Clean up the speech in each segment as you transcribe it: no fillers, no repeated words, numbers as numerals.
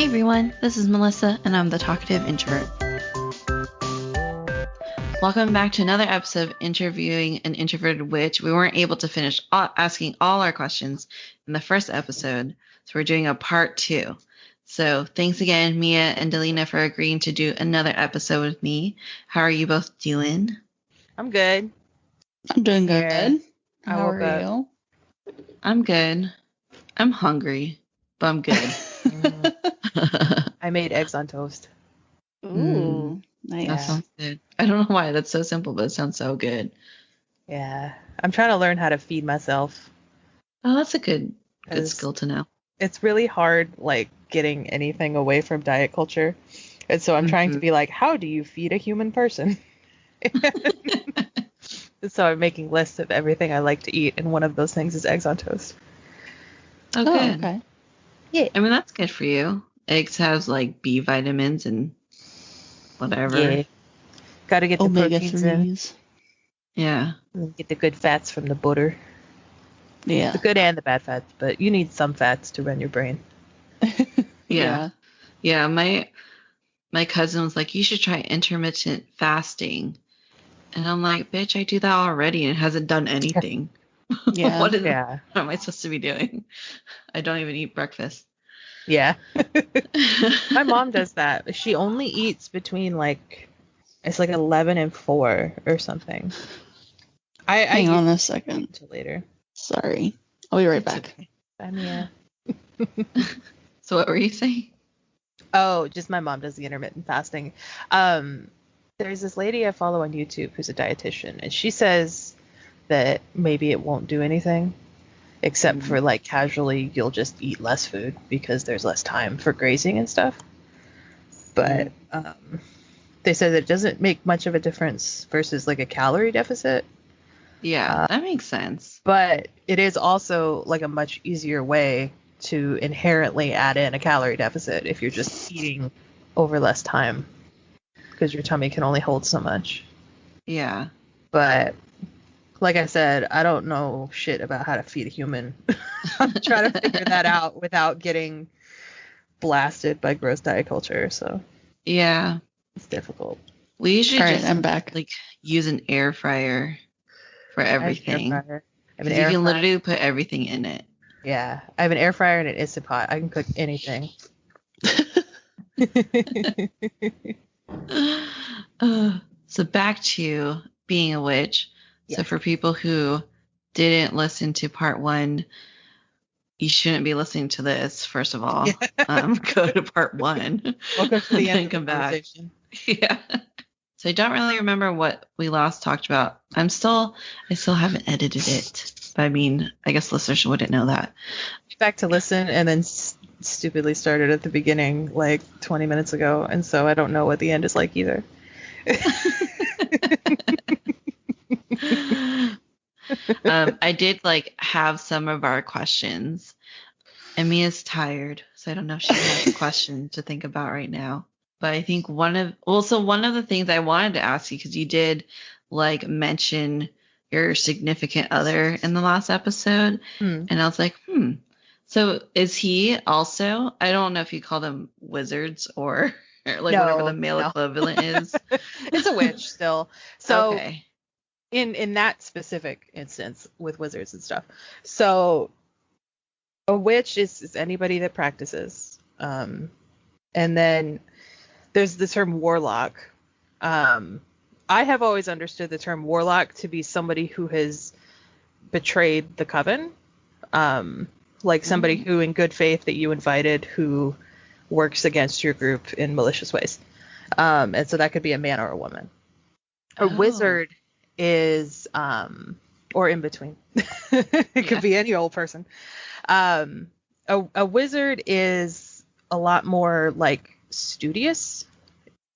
everyone, this is Melissa, and I'm the talkative introvert. Welcome back to another episode of Interviewing an Introverted Witch. We weren't able to finish asking all our questions in the first episode, so we're doing a part 2. So thanks again, Mia and Delena, for agreeing to do another episode with me. How are you both doing? I'm good. I'm doing good. How are you? I'm good. I'm hungry, but I'm good. I made eggs on toast. Ooh, nice. That sounds good. I don't know why that's so simple, but it sounds so good. Yeah. I'm trying to learn how to feed myself. Oh, that's a good skill to know. It's really hard, like, getting anything away from diet culture. And so I'm trying to be like, how do you feed a human person? So I'm making lists of everything I like to eat, and one of those things is eggs on toast. Oh, good. Okay. Yeah. I mean, that's good for you. Eggs has, like, B vitamins and whatever. Yeah. Got to get the Omega proteins in. 3s. Yeah. And get the good fats from the butter. Yeah. The good and the bad fats, but you need some fats to run your brain. Yeah. Yeah, my cousin was like, you should try intermittent fasting. And I'm like, bitch, I do that already and it hasn't done anything. Yeah. What am I supposed to be doing? I don't even eat breakfast. Yeah. My mom does that. She only eats between it's 11 and 4 or something. Hang on a second. Until later. Sorry. I'll be right back. Okay. Bye, Mia. So what were you saying? Oh, just my mom does the intermittent fasting. There's this lady I follow on YouTube who's a dietitian, and she says that maybe it won't do anything, except for casually you'll just eat less food because there's less time for grazing and stuff. But they said that it doesn't make much of a difference versus a calorie deficit. Yeah, that makes sense. But it is also a much easier way to inherently add in a calorie deficit if you're just eating over less time, because your tummy can only hold so much. Yeah. But like I said, I don't know shit about how to feed a human. I'm trying to figure that out without getting blasted by gross diet culture. So yeah, it's difficult. We usually I'm back. Use an air fryer for everything. I have an Because you can literally put everything in it. Yeah, I have an air fryer and an Instant Pot. I can cook anything. So back to being a witch. Yes. So for people who didn't listen to part 1, you shouldn't be listening to this, first of all. Go to part 1. Welcome to the end of the come back. conversation. Yeah. So I don't really remember what we last talked about. I still haven't edited it. But I mean, I guess listeners wouldn't know that. Back to listen and then stupidly started at the beginning 20 minutes ago, and so I don't know what the end is like either. I did have some of our questions. And Mia's tired, so I don't know if she has a question to think about right now. But I think one of the things I wanted to ask you, because you did mention your significant other in the last episode, and I was like, so is he also? I don't know if you call them wizards or whatever the male equivalent is. It's a witch still. So okay. In that specific instance with wizards and stuff. So a witch is anybody that practices. And then there's the term warlock. I have always understood the term warlock to be somebody who has betrayed the coven. Somebody who in good faith that you invited who works against your group in malicious ways. And so that could be a man or a woman. A wizard is, or in between. It could be any old person. A wizard is a lot more studious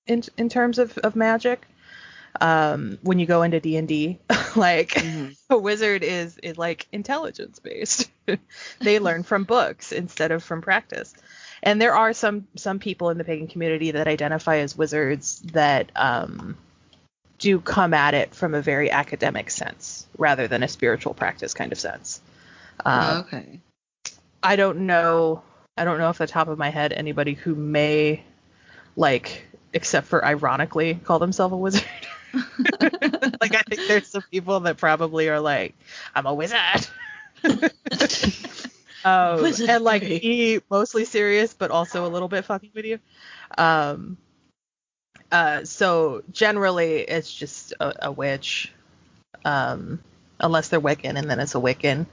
in terms of magic. When you go into D&D, a wizard is intelligence based. They learn from books instead of from practice. And there are some people in the pagan community that identify as wizards that do come at it from a very academic sense rather than a spiritual practice kind of sense. Okay. I don't know I don't know off the top of my head anybody who may, like, except for ironically, call themselves a wizard. Like, I think there's some people that probably are like, I'm a wizard. And like be mostly serious, but also a little bit fucking with you. So generally it's just a witch, unless they're Wiccan, and then it's a Wiccan.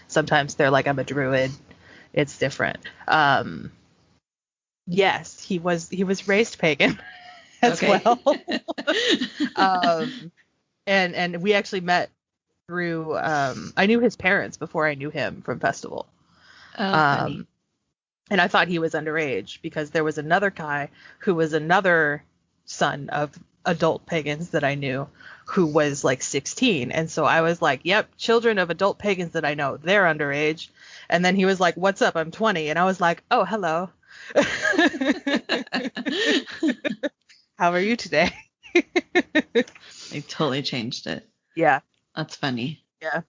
Sometimes they're like, I'm a druid. It's different. Yes, he was raised pagan as well. And we actually met through, I knew his parents before I knew him from festival. And I thought he was underage because there was another guy who was another son of adult pagans that I knew who was like 16. And so I was like, yep, children of adult pagans that I know, they're underage. And then he was like, what's up? I'm 20. And I was like, oh, hello. How are you today? They totally changed it. Yeah. That's funny. Yeah.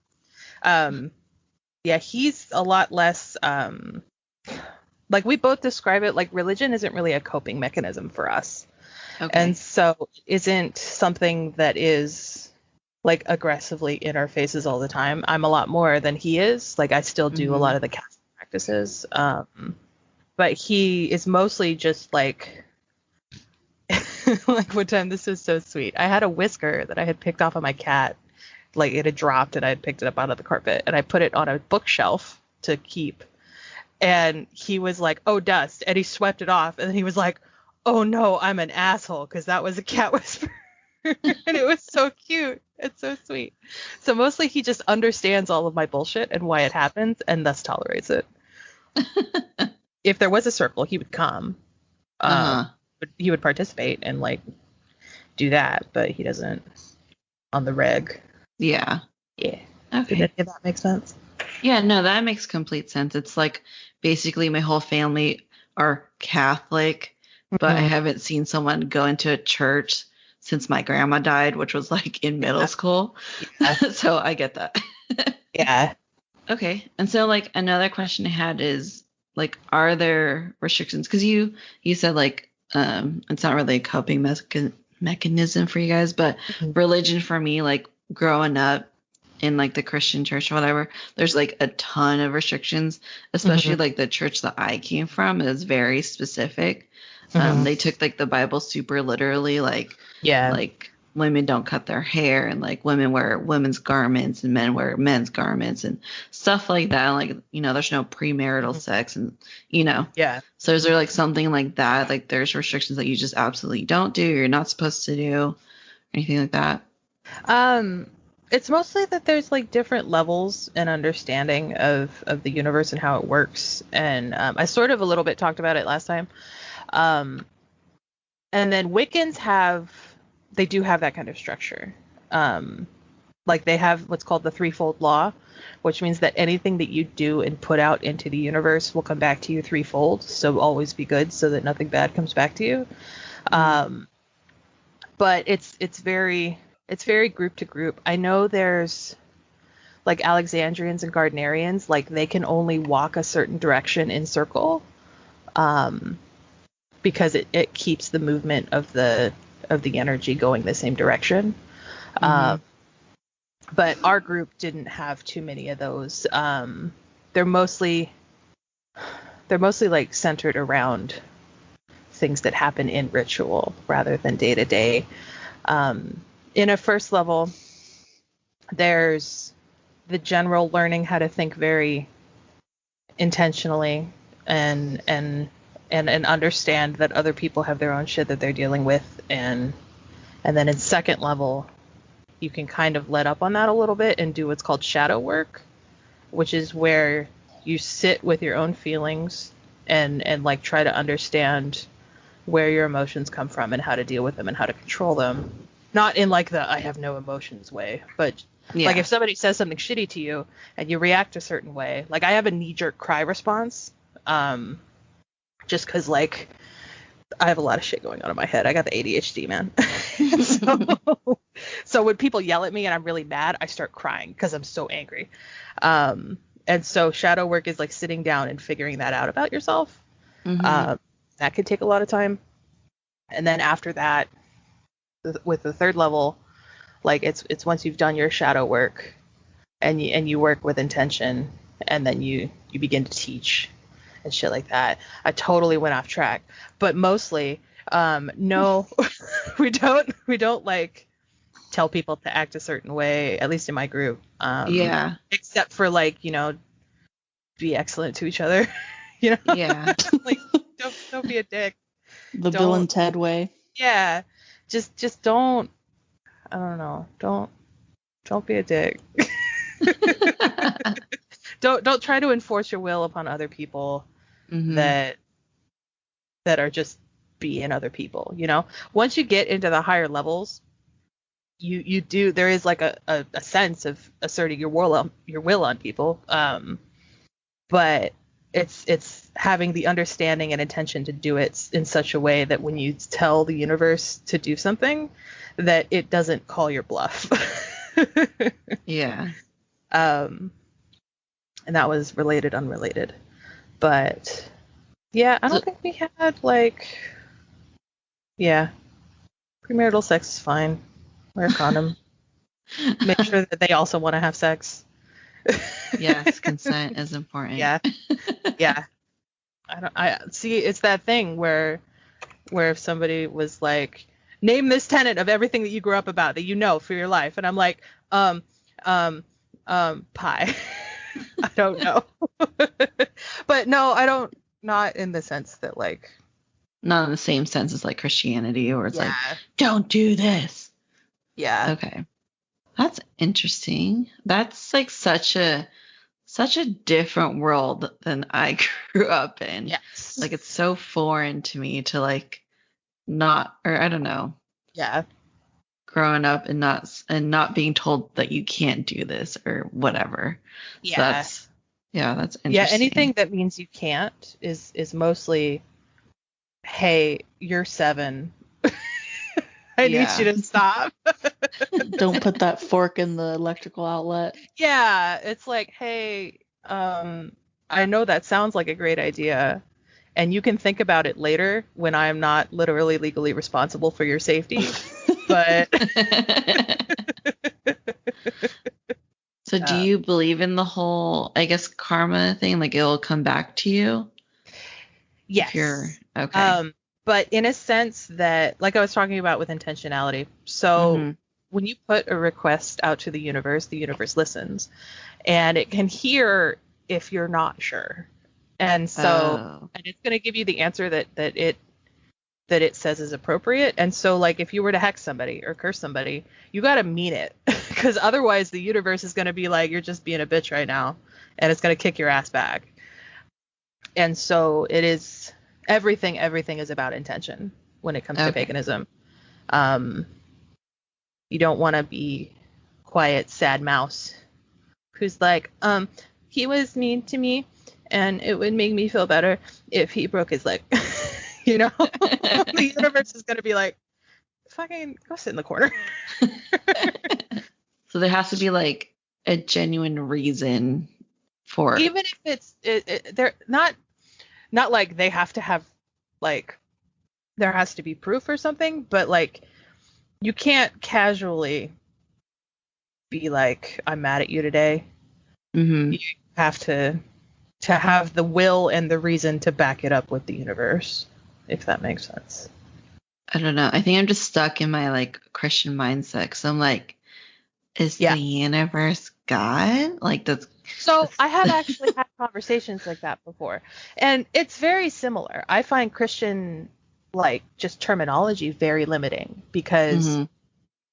Yeah, he's a lot less, like we both describe it like religion isn't really a coping mechanism for us. Okay. And so isn't something that is like aggressively in our faces all the time. I'm a lot more than he is. Like I still do a lot of the casting practices. But he is mostly just like, like one time, this was so sweet. I had a whisker that I had picked off of my cat. Like it had dropped and I had picked it up out of the carpet and I put it on a bookshelf to keep. And he was like, oh, dust. And he swept it off. And then he was like, oh, no, I'm an asshole. Because that was a cat whisper. And it was so cute. It's so sweet. So mostly he just understands all of my bullshit and why it happens and thus tolerates it. If there was a circle, he would come. But he would participate and like do that. But he doesn't on the reg. Yeah. Yeah. Okay. If that makes sense. Yeah, no, that makes complete sense. It's like basically my whole family are Catholic, but I haven't seen someone go into a church since my grandma died, which was like in middle school. Yeah. So I get that. Yeah. Okay. And so like another question I had is like, are there restrictions? Because you said like it's not really a coping mechanism for you guys, but religion for me, like growing up in like the Christian church or whatever, there's like a ton of restrictions, especially like the church that I came from is very specific. They took like the Bible super literally, like women don't cut their hair and like women wear women's garments and men wear men's garments and stuff like that. And, like, you know, there's no premarital sex and, you know. Yeah. So is there like something like that? Like there's restrictions that you just absolutely don't do, you're not supposed to do, anything like that? It's mostly that there's like different levels and understanding of the universe and how it works. And I sort of a little bit talked about it last time. And then Wiccans they do have that kind of structure. Like they have what's called the threefold law, which means that anything that you do and put out into the universe will come back to you threefold. So always be good so that nothing bad comes back to you. But it's very group to group. I know there's like Alexandrians and Gardnerians, like they can only walk a certain direction in circle, because it keeps the movement of the energy going the same direction. But our group didn't have too many of those. They're mostly like centered around things that happen in ritual rather than day to day. In a first level, there's the general learning how to think very intentionally and understand that other people have their own shit that they're dealing with. And then in second level, you can kind of let up on that a little bit and do what's called shadow work, which is where you sit with your own feelings and like try to understand where your emotions come from and how to deal with them and how to control them. Not in like the I have no emotions way, but like if somebody says something shitty to you and you react a certain way, like I have a knee-jerk cry response, just because like I have a lot of shit going on in my head. I got the ADHD, man. So when people yell at me and I'm really mad, I start crying because I'm so angry. And so shadow work is like sitting down and figuring that out about yourself. That could take a lot of time. And then after that, with the third level, like it's once you've done your shadow work and you work with intention, and then you begin to teach and shit like that. I totally went off track, but mostly no, we don't like tell people to act a certain way, at least in my group. Yeah. Except for like, be excellent to each other. Yeah. Like don't be a dick. The Bill and Ted way. Yeah. Just don't, I don't know. Don't be a dick. Don't try to enforce your will upon other people that are just being other people, Once you get into the higher levels, you do, there is like a sense of asserting your will on people. But it's having the understanding and intention to do it in such a way that when you tell the universe to do something, that it doesn't call your bluff. Yeah. And that was related, unrelated. But yeah, I don't think we had like, yeah, premarital sex is fine. Wear a condom. Make sure that they also want to have sex. Yes, consent is important. Yeah. Yeah. I see, it's that thing where if somebody was like, name this tenet of everything that you grew up about that you know for your life, and I'm like, pie. I don't know. But no, I don't, not in the sense that like, not in the same sense as like Christianity, or it's yeah, like, don't do this. Yeah. Okay. That's interesting. That's like such a different world than I grew up in. Yes. Like it's so foreign to me to like not, or I don't know. Yeah. Growing up and not being told that you can't do this or whatever. Yeah. So that's interesting. Yeah, anything that means you can't is mostly, hey, you're 7. I need you to stop. Don't put that fork in the electrical outlet. Yeah, it's like, hey, I know that sounds like a great idea, and you can think about it later when I am not literally legally responsible for your safety. But so do you believe in the whole, I guess, karma thing? Like it'll come back to you? Yes. If you're okay. But in a sense that, like I was talking about with intentionality. So when you put a request out to the universe listens, and it can hear if you're not sure. And so, and it's going to give you the answer that it says is appropriate. And so, like, if you were to hex somebody or curse somebody, you got to mean it, because otherwise the universe is going to be like, you're just being a bitch right now, and it's going to kick your ass back. And so it is, everything is about intention when it comes to paganism. You don't want to be quiet, sad mouse who's like, he was mean to me, and it would make me feel better if he broke his leg. The universe is going to be like, fucking go sit in the corner. So there has to be like a genuine reason for it. Even if it's they're not like they have to have, like, there has to be proof or something, but like you can't casually be like, I'm mad at you today. You have to have the will and the reason to back it up with the universe, if that makes sense. I don't know. I think I'm just stuck in my like Christian mindset. So I'm like, is the universe God? Like that's. So I have actually had conversations like that before, and it's very similar. I find Christian, like, just terminology very limiting, because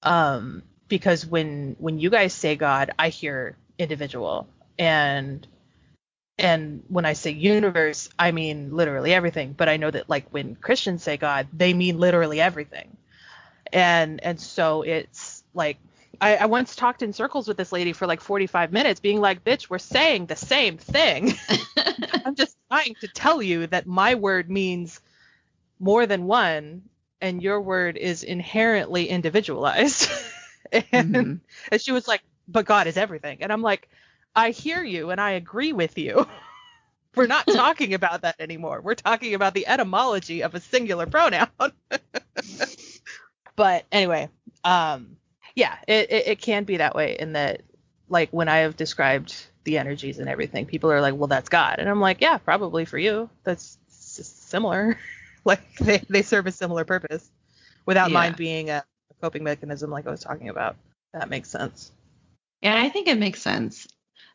when you guys say God, I hear individual, and when I say universe, I mean literally everything. But I know that, like, when Christians say God, they mean literally everything. And so it's like, I once talked in circles with this lady for like 45 minutes being like, bitch, we're saying the same thing. I'm just trying to tell you that my word means more than one, and your word is inherently individualized. And she was like, but God is everything. And I'm like, I hear you and I agree with you. We're not talking about that anymore. We're talking about the etymology of a singular pronoun. But anyway, yeah, it can be that way in that, like, when I have described the energies and everything, people are like, well, that's God. And I'm like, yeah, probably for you. That's similar. Like, they serve a similar purpose without mine being a coping mechanism like I was talking about. That makes sense. Yeah, I think it makes sense.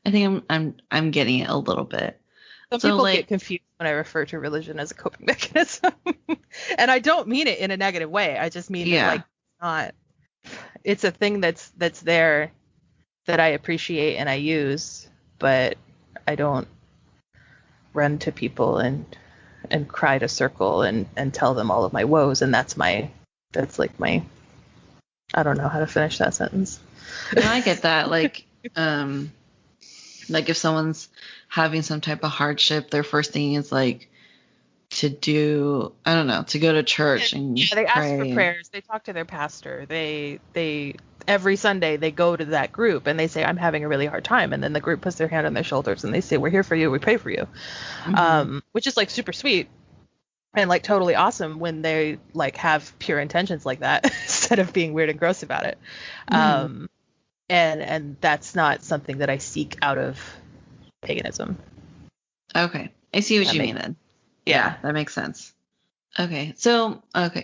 I think I'm getting it a little bit. Some people get confused when I refer to religion as a coping mechanism. And I don't mean it in a negative way. I just mean that, like, it's a thing that's there that I appreciate and I use, but I don't run to people and cry to circle and tell them all of my woes. And that's my I don't know how to finish that sentence. No, I get that. Like if someone's having some type of hardship, their first thing is like to go to church and they pray. ask for prayers. They talk to their pastor. They every Sunday they go to that group and they say, I'm having a really hard time. And then the group puts their hand on their shoulders and they say, we're here for you. We pray for you. Mm-hmm. Which is like super sweet and like totally awesome when they like have pure intentions like that instead of being weird and gross about it. Mm-hmm. And that's not something that I seek out of paganism. Okay. I see what you mean then. Yeah, that makes sense. Okay. So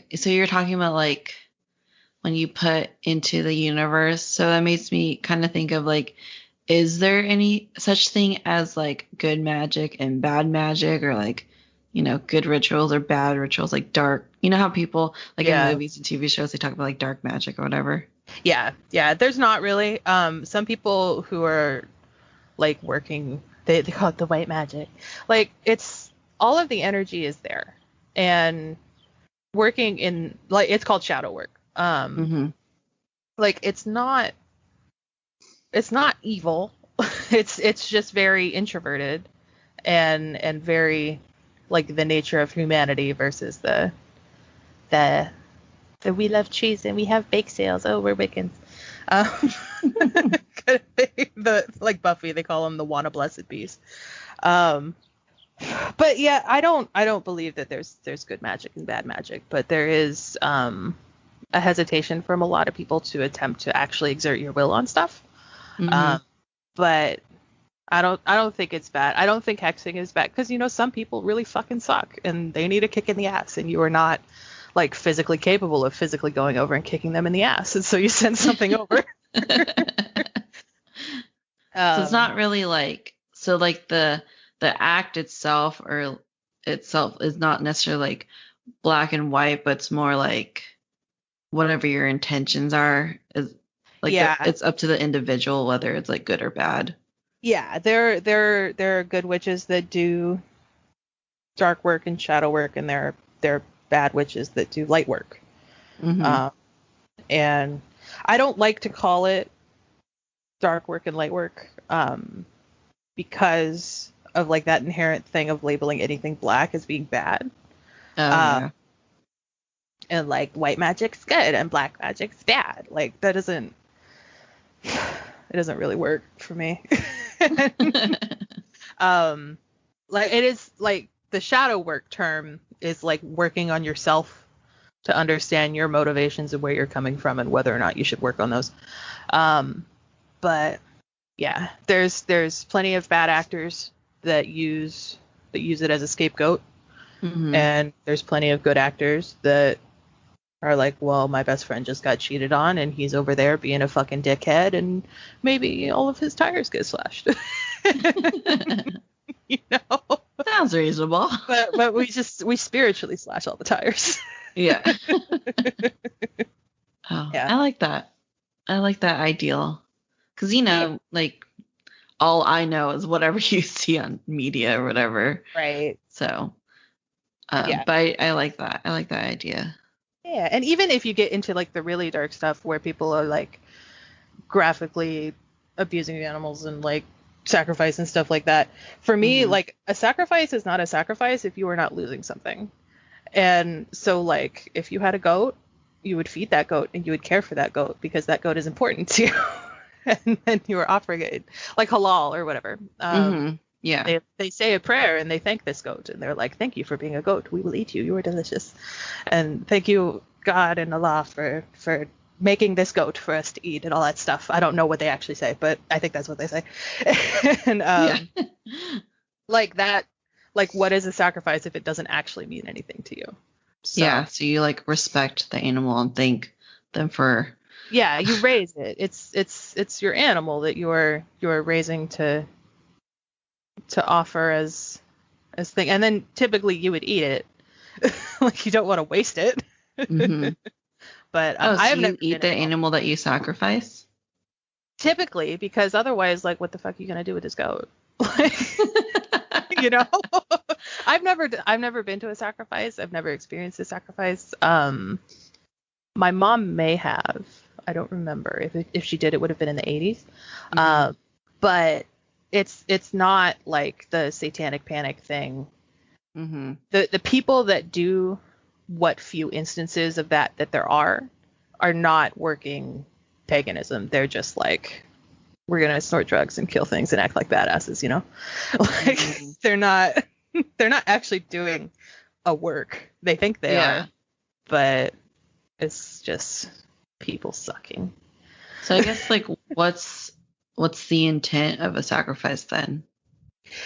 you're talking about like when you put into the universe. So that makes me kind of think of like, is there any such thing as like good magic and bad magic, or like, good rituals or bad rituals, like dark, how people like in movies and TV shows, they talk about like dark magic or whatever. Yeah. There's not really. Some people who are like working, they call it the white magic. Like, it's all of the energy is there, and working in, like, it's called shadow work. Like, it's not evil. it's just very introverted and very like the nature of humanity versus the we love cheese and we have bake sales. Oh, we're Wiccans. Like Buffy, they call them the Wanna Blessed Bees. But yeah, I don't believe that there's good magic and bad magic, but there is a hesitation from a lot of people to attempt to actually exert your will on stuff. But I don't think it's bad. I don't think hexing is bad because some people really fucking suck and they need a kick in the ass, and you are not like physically capable of physically going over and kicking them in the ass, and so you send something over. So it's not really like, so like the act itself is not necessarily like black and white, but it's more like whatever your intentions are is like it's up to the individual whether it's like good or bad. Yeah, there are good witches that do dark work and shadow work, and there are bad witches that do light work. And I don't like to call it dark work and light work because of like that inherent thing of labeling anything black as being bad. And like white magic's good and black magic's bad. Like that doesn't really work for me. Like it is like the shadow work term is like working on yourself to understand your motivations and where you're coming from and whether or not you should work on those. But yeah, there's plenty of bad actors that use it as a scapegoat. And there's plenty of good actors that are like, well, my best friend just got cheated on and he's over there being a fucking dickhead and maybe all of his tires get slashed. Sounds reasonable. But we spiritually slash all the tires. Yeah. I like that. I like that ideal. Because, like, all I know is whatever you see on media or whatever. Right. So, but I like that. I like that idea. Yeah, and even if you get into, like, the really dark stuff where people are, like, graphically abusing animals and, like, sacrifice and stuff like that, for me, like, a sacrifice is not a sacrifice if you are not losing something. And so, like, if you had a goat, you would feed that goat and you would care for that goat because that goat is important to you. and then you are offering it like halal or whatever. Yeah. They say a prayer and they thank this goat, and they're like, "Thank you for being a goat. We will eat you. You are delicious, and thank you God and Allah for making this goat for us to eat," and all that stuff. I don't know what they actually say, but I think that's what they say. And like that, like what is a sacrifice if it doesn't actually mean anything to you? So, yeah. So you like respect the animal and thank them for. Yeah, you raise it. It's your animal that you're raising to offer as thing, and then typically you would eat it. Like you don't want to waste it. Mm-hmm. But So I have you never eat the animal that you sacrifice? Typically, because otherwise, like, what the fuck are you gonna do with this goat? Like, you know, I've never been to a sacrifice. I've never experienced a sacrifice. My mom may have. I don't remember. If she did, it would have been in the 80s. Mm-hmm. But it's not like the satanic panic thing. Mm-hmm. The people that do what few instances of that there are not working paganism. They're just like, we're gonna snort drugs and kill things and act like badasses, you know? Like they're not actually doing a work. They think they are, but it's just people sucking. So I guess like what's the intent of a sacrifice then?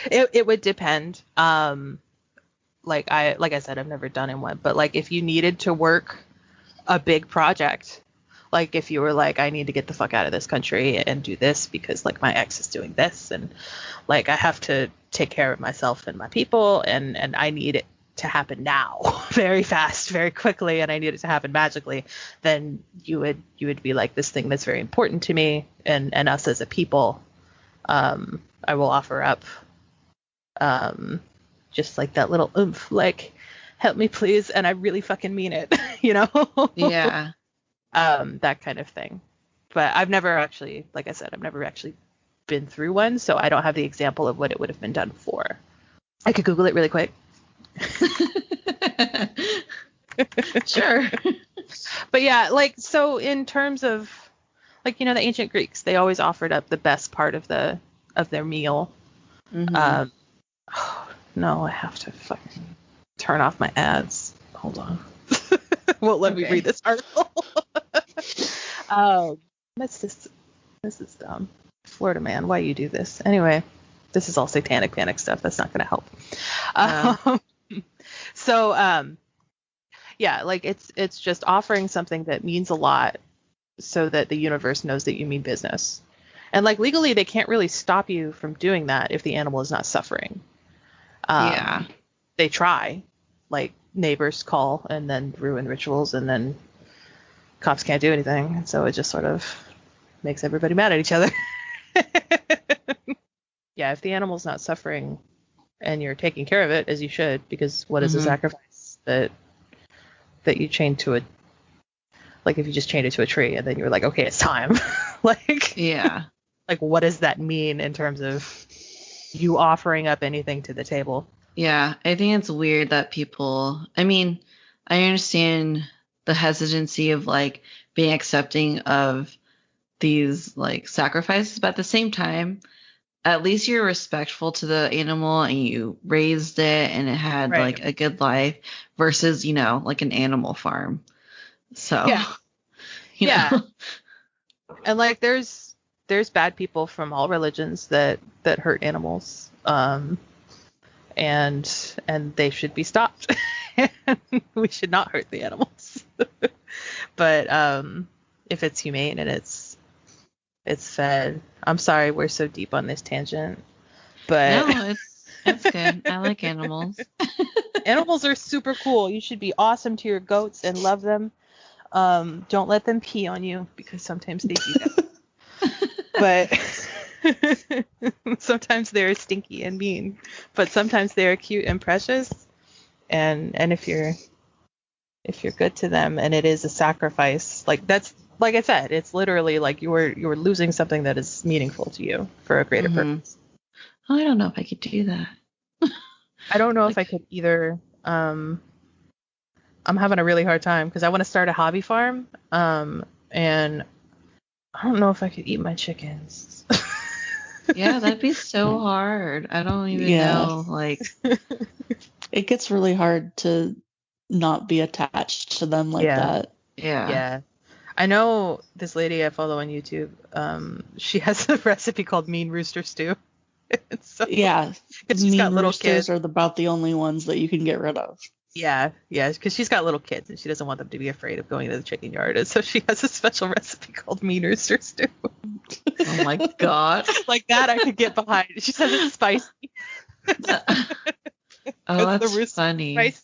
It would depend. Like I said, I've never done one, but like if you needed to work a big project, like if you were like, I need to get the fuck out of this country and do this because like my ex is doing this, and like I have to take care of myself and my people, and I need it to happen now, very fast, very quickly, and I need it to happen magically, then you would be like, this thing that's very important to me and us as a people, I will offer up just like that little oomph, like, help me please, and I really fucking mean it, you know? Yeah. That kind of thing. But I've never actually, like I said, I've never actually been through one, so I don't have the example of what it would have been done for. I could Google it really quick. Sure. But yeah, like, so in terms of, like, you know, the ancient Greeks, they always offered up the best part of their meal. Mm-hmm. No, I have to fucking turn off my ads. Hold on. Won't let me read this article. This is dumb. Florida man, why you do this? Anyway, this is all satanic panic stuff. That's not going to help. So, yeah, like it's just offering something that means a lot so that the universe knows that you mean business. And like legally, they can't really stop you from doing that if the animal is not suffering. Yeah. They try, like neighbors call and then ruin rituals, and then cops can't do anything. And so it just sort of makes everybody mad at each other. Yeah, if the animal's not suffering and you're taking care of it as you should, because what is a sacrifice that you chain to a, like if you just chained it to a tree and then you're like, okay, it's time. Like, Yeah. Like what does that mean in terms of you offering up anything to the table? Yeah, I think it's weird that people, I mean, I understand the hesitancy of like being accepting of these like sacrifices, but at the same time, at least you're respectful to the animal and you raised it and it had like a good life versus, you know, like an animal farm. So, you know. And like there's bad people from all religions that hurt animals. And they should be stopped. We should not hurt the animals. But if it's humane and it's fed. I'm sorry we're so deep on this tangent. But no, it's good. I like animals. Animals are super cool. You should be awesome to your goats and love them. Don't let them pee on you because sometimes they do that. But sometimes they're stinky and mean. But sometimes they're cute and precious. And if you're good to them and it is a sacrifice, like that's, like I said, it's literally like you're losing something that is meaningful to you for a greater purpose. Oh, I don't know if I could do that. I don't know if I could either. I'm having a really hard time because I want to start a hobby farm. And I don't know if I could eat my chickens. Yeah, that'd be so hard. I don't even Yeah. know. Like, It gets really hard to not be attached to them like Yeah. that. yeah. Yeah. I know this lady I follow on YouTube. She has a recipe called Mean Rooster Stew. So, Yeah. 'cause she's Mean got little roosters kids. are about the only ones that you can get rid of. Yeah, because she's got little kids and she doesn't want them to be afraid of going to the chicken yard. And so she has a special recipe called Mean Rooster Stew. Oh my God. Like that I could get behind. She says it's spicy. Oh, The that's rooster funny. spicy.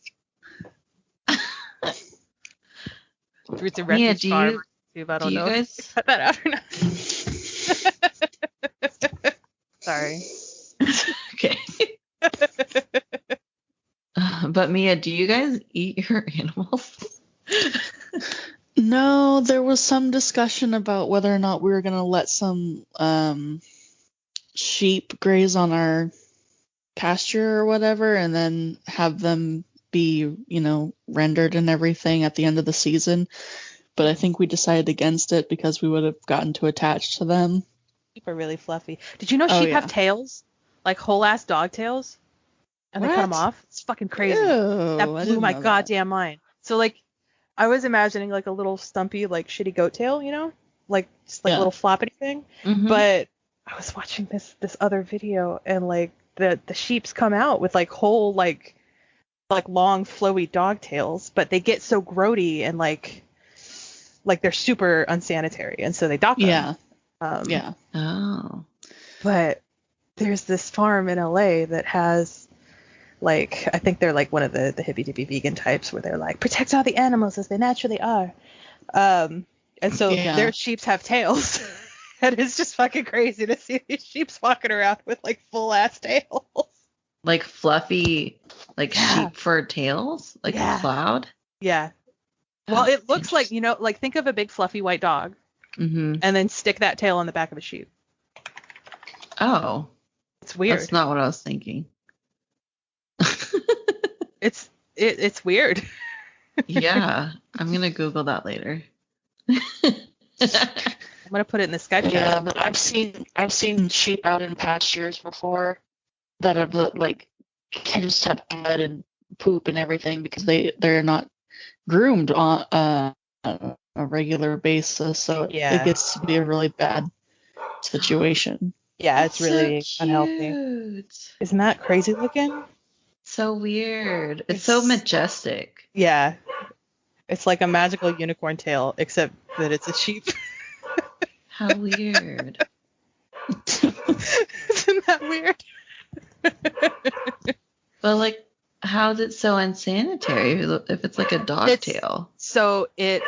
Roots and Mia, Refuge Farm on YouTube. I do don't you know if guys? you cut that out or not. Sorry. Okay. But Mia, do you guys eat your animals? No, there was some discussion about whether or not we were going to let some sheep graze on our pasture or whatever, and then have them be, rendered and everything at the end of the season. But I think we decided against it because we would have gotten too attached to them. Sheep are really fluffy. Did you know Oh, sheep yeah. have tails? Like whole ass dog tails? And they cut them What? off? It's fucking crazy. Ew, That I blew didn't my know that. goddamn mind. So like I was imagining like a little stumpy, like shitty goat tail, Like just like Yeah. a little floppity thing. Mhm. But I was watching this other video and like the sheeps come out with like whole like long flowy dog tails, but they get so grody and like they're super unsanitary and so they dock them. Yeah. Yeah. Oh. But there's this farm in LA that has like I think they're like one of the hippy dippy vegan types where they're like protect all the animals as they naturally are. And so Yeah. their sheeps have tails. And it's just fucking crazy to see these sheeps walking around with like full ass tails. Like fluffy, like Yeah. sheep fur tails, like Yeah. a cloud. Yeah. Well, Oh, it looks like, like think of a big fluffy white dog Mm-hmm. and then stick that tail on the back of a sheep. Oh, It's weird. that's not what I was thinking. It's weird. Yeah, I'm gonna Google that later. I'm gonna put it in the Skype chat. Yeah, but I've seen sheep out in pastures before that have like can just have mud and poop and everything because they're not groomed on a regular basis, so Yeah. it gets to be a really bad situation. Yeah, it's really so unhealthy. cute. Isn't that crazy looking? So weird. It's so majestic. Yeah. It's like a magical unicorn tail, except that it's a sheep. How weird. Isn't that weird? But like, how is it so unsanitary if it's like a dog tail? So it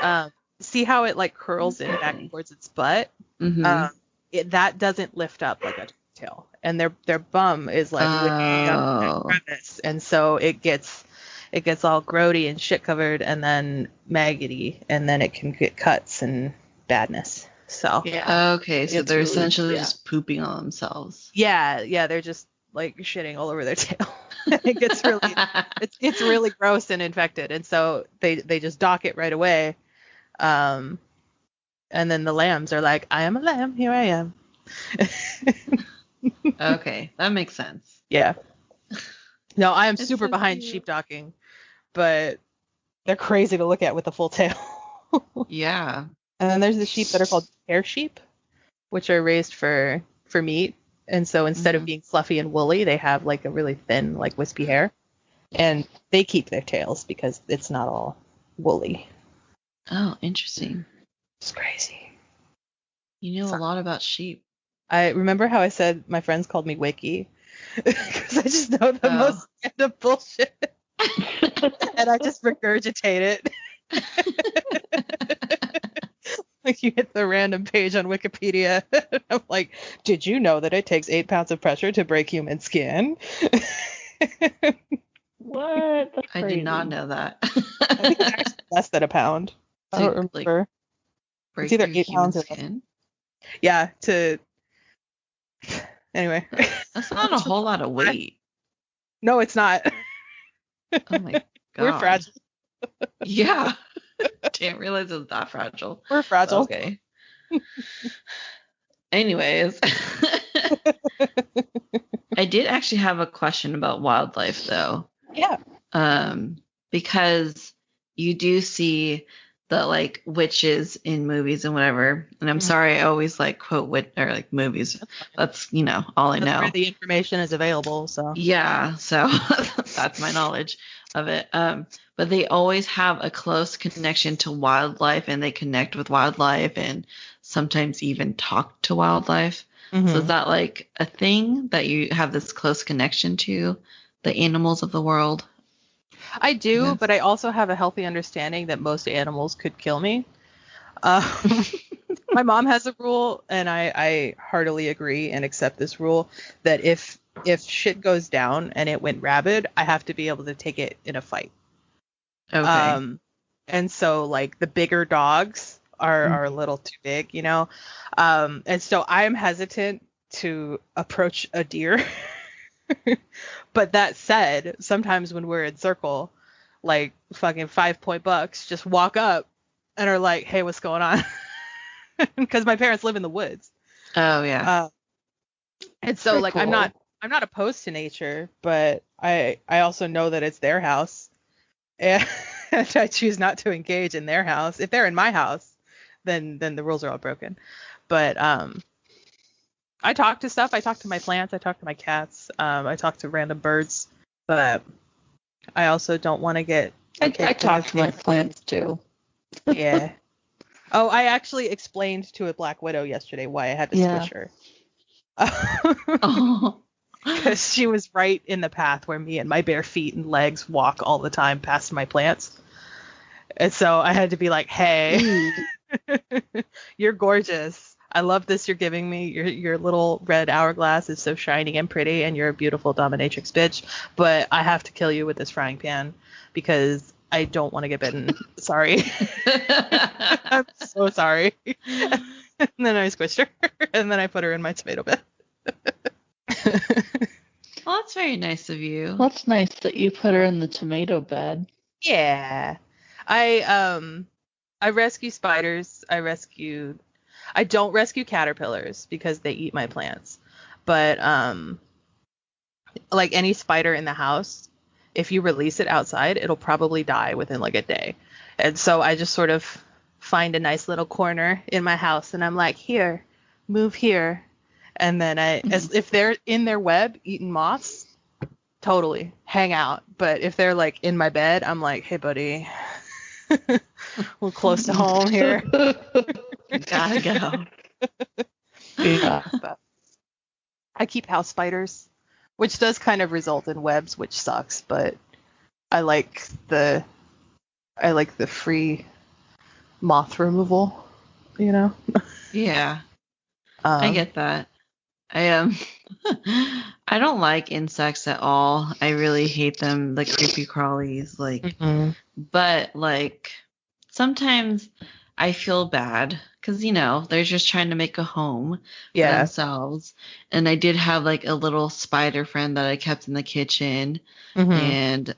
see how it like curls in back towards its butt? Mm-hmm. That doesn't lift up like a tail, and their bum is like way up that crevice, and so it gets all grody and shit covered, and then maggoty, and then it can get cuts and badness. So Yeah. Okay, so It's they're really- essentially yeah. just pooping on themselves. yeah, they're just like shitting all over their tail. It gets really it's really gross and infected, and so they just dock it right away. And then the lambs are like, I am a lamb, here I am. Okay, that makes sense. Yeah. No, I am It's super so behind cute. sheep docking, but they're crazy to look at with a full tail. Yeah. And then there's the sheep that are called hair sheep, which are raised for meat. And so instead of Mhm. being fluffy and woolly, they have like a really thin, like wispy hair. And they keep their tails because it's not all woolly. Oh, interesting. It's crazy. You know a lot about sheep. I remember how I said my friends called me Wiki because I just know the most random bullshit and I just regurgitate it. Like you hit the random page on Wikipedia. I'm like, did you know that it takes 8 pounds of pressure to break human skin? What? That's I did not know that. I think it's actually less than a pound. I To, don't like, remember. Break either through 8 human pounds or less. skin. Yeah, anyway. That's not a whole lot of weight. No, it's not. Oh my god. We're fragile. Yeah. Didn't realize it was that fragile. We're fragile. Okay. Anyways, I did actually have a question about wildlife though. Yeah. Because you do see the like witches in movies and whatever. And I'm sorry, I always like quote or like movies. That's all I That's know. where the information is available. So Yeah, so that's my knowledge of it. But they always have a close connection to wildlife, and they connect with wildlife, and sometimes even talk to wildlife. So is that like a thing that you have this close connection to the animals of the world? I do, Yes. but I also have a healthy understanding that most animals could kill me. My mom has a rule, and I heartily agree and accept this rule, that if shit goes down and it went rabid, I have to be able to take it in a fight. Okay. And so like the bigger dogs are a little too big, and so I'm hesitant to approach a deer. But that said, sometimes when we're in circle, like fucking 5 point bucks just walk up and are like, "Hey, what's going on?" Because my parents live in the woods. Oh yeah. And so Very like cool. I'm not opposed to nature, but I also know that it's their house, and I choose not to engage in their house. If they're in my house, then the rules are all broken. But I talk to stuff. I talk to my plants. I talk to my cats. I talk to random birds. But I also don't want to get. I talk to my plants too. Yeah. Oh, I actually explained to a black widow yesterday why I had to squish her. Oh. Because she was right in the path where me and my bare feet and legs walk all the time past my plants. And so I had to be like, "Hey, you're gorgeous. I love this you're giving me. Your little red hourglass is so shiny and pretty, and you're a beautiful dominatrix bitch. But I have to kill you with this frying pan because I don't want to get bitten. Sorry." I'm so sorry. And then I squished her, and then I put her in my tomato bed. Well, that's very nice of you. That's nice that you put her in the tomato bed. Yeah. I rescue spiders. I don't rescue caterpillars because they eat my plants. But like any spider in the house, if you release it outside, it'll probably die within like a day. And so I just sort of find a nice little corner in my house, and I'm like, "Here, move here." And then if they're in their web eating moths, totally hang out. But if they're like in my bed, I'm like, "Hey, buddy, we're close to home here." Gotta go. Yeah. But I keep house spiders, which does kind of result in webs, which sucks. But I like the free moth removal, Yeah, I get that. I I don't like insects at all. I really hate them, the creepy crawlies, like but like sometimes I feel bad because they're just trying to make a home for themselves. And I did have like a little spider friend that I kept in the kitchen, and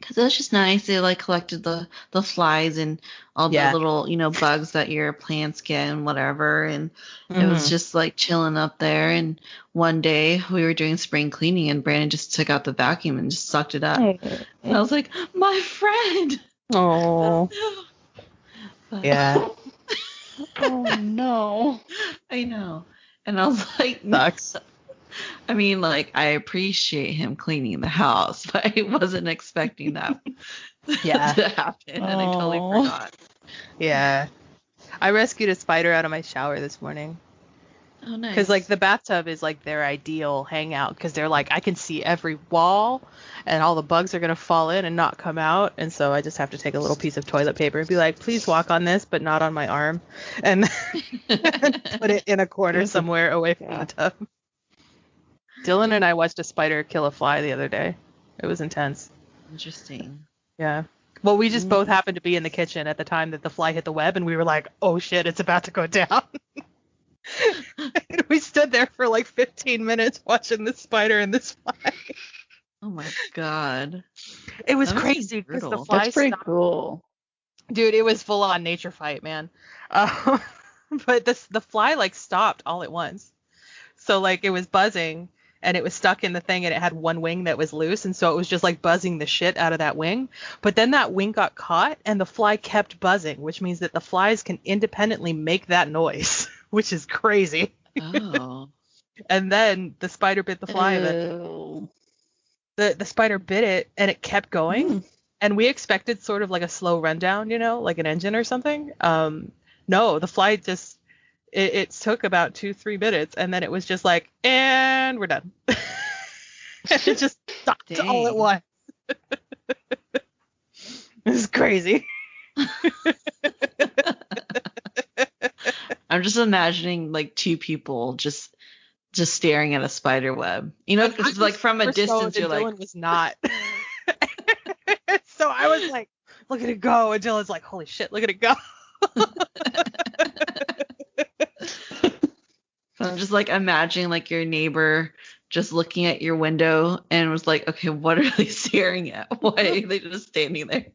because it was just nice. They like collected the flies and all the little bugs that your plants get and whatever, and it was just like chilling up there. And one day we were doing spring cleaning, and Brandon just took out the vacuum and just sucked it up. And I was like, "My friend." Oh. Yeah. Oh no. I know. And I was like, Sucks. I mean, like, I appreciate him cleaning the house, but I wasn't expecting that to happen, and I totally forgot. Yeah. I rescued a spider out of my shower this morning. Oh, nice. Because, like, the bathtub is, like, their ideal hangout. Because they're like, I can see every wall, and all the bugs are going to fall in and not come out. And so I just have to take a little piece of toilet paper and be like, "Please walk on this, but not on my arm." And put it in a corner somewhere away from the tub. Dylan and I watched a spider kill a fly the other day. It was intense. Interesting. Yeah. Well, we just both happened to be in the kitchen at the time that the fly hit the web, and we were like, "Oh shit, it's about to go down." And we stood there for like 15 minutes watching this spider and this fly. Oh my god. It was crazy because the fly That's pretty stopped. cool. Dude, it was full on nature fight, man. Um, but the fly like stopped all at once. So like it was buzzing and it was stuck in the thing and it had one wing that was loose. And so it was just like buzzing the shit out of that wing. But then that wing got caught and the fly kept buzzing, which means that the flies can independently make that noise, which is crazy. Oh. And then the spider bit the fly. Ew. The spider bit it and it kept going. Mm. And we expected sort of like a slow rundown, like an engine or something. No, the fly just, it took about 2-3 minutes and then it was just like, and we're done. And it just stopped all at Dang. once. It was crazy. I'm just imagining like two people just staring at a spider web. It's like from a distance you're like, Dylan was not. So I was like, look at it go. And Dylan's like, holy shit, look at it go. I'm just like imagining like your neighbor just looking at your window and was like, okay, what are they staring at? Why are they just standing there?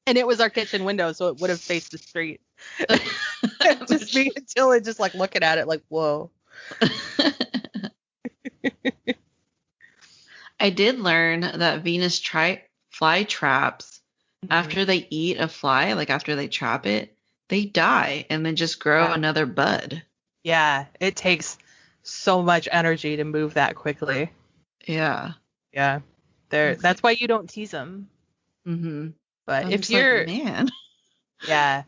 And it was our kitchen window, so it would have faced the street. Just me and Dylan just like looking at it like, whoa. I did learn that Venus fly traps, after they eat a fly, like after they trap it, they die and then just grow another bud. Yeah, it takes so much energy to move that quickly. Yeah. Yeah. That's why you don't tease them. Mm-hmm. But I'm if just you're like, man. Yeah.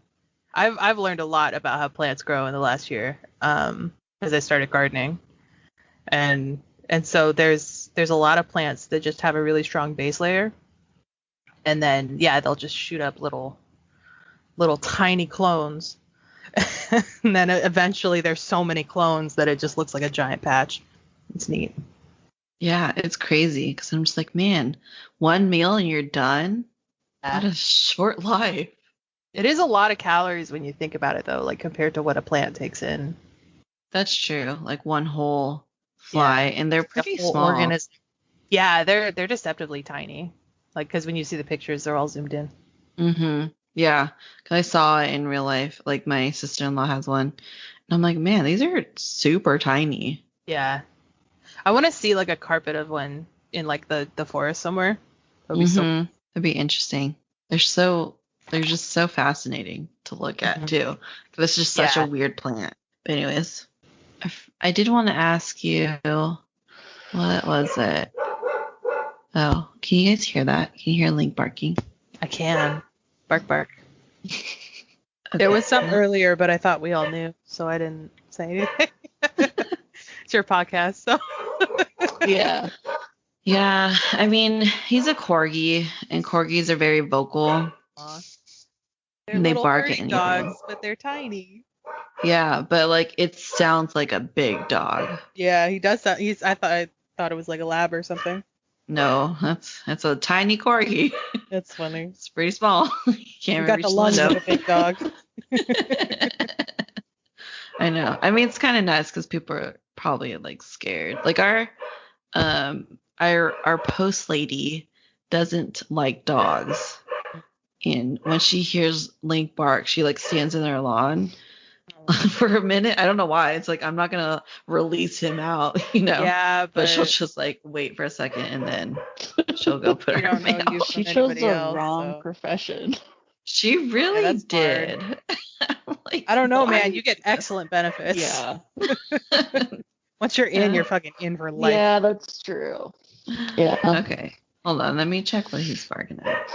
I've learned a lot about how plants grow in the last year. As I started gardening. And so there's a lot of plants that just have a really strong base layer. And then they'll just shoot up little tiny clones. And then eventually there's so many clones that it just looks like a giant patch. It's neat. Yeah, it's crazy because I'm just like, man, one meal and you're done. What a short life. It is a lot of calories when you think about it, though, like compared to what a plant takes in. That's true. Like one whole fly, and they're pretty small. Organism. Yeah, they're deceptively tiny. Like, because when you see the pictures, they're all zoomed in. Mm-hmm. Yeah, because I saw it in real life. Like my sister-in-law has one, and I'm like, man, these are super tiny. Yeah, I want to see like a carpet of one in like the forest somewhere. That'd be That'd be interesting. They're just so fascinating to look at too. Because it's just such a weird plant. But anyways, I did want to ask you, what was it? Oh, can you guys hear that? Can you hear Link barking? I can. Bark, bark. Okay. There was some earlier, but I thought we all knew, so I didn't say anything. It's your podcast, so. Yeah. Yeah, I mean, he's a corgi, and corgis are very vocal. They're They little bark at furry anything. dogs, but they're tiny. Yeah, but like it sounds like a big dog. Yeah, he does sound. I thought it was like a lab or something. No, that's a tiny corgi. That's funny. It's pretty small. You can't You got reach the lungs of a big dog. I know. I mean, it's kind of nice because people are probably like scared. Like our post lady doesn't like dogs, and when she hears Link bark, she like stands in their lawn for a minute. I don't know why. It's like I'm not gonna release him out, Yeah, but she'll just like wait for a second and then she'll go put her out. She chose the wrong profession. She really did. Like, I don't know, man. You get excellent benefits. Yeah. Once you're in, you're fucking in for life. Yeah, that's true. Yeah. Okay. Hold on. Let me check what he's barking at.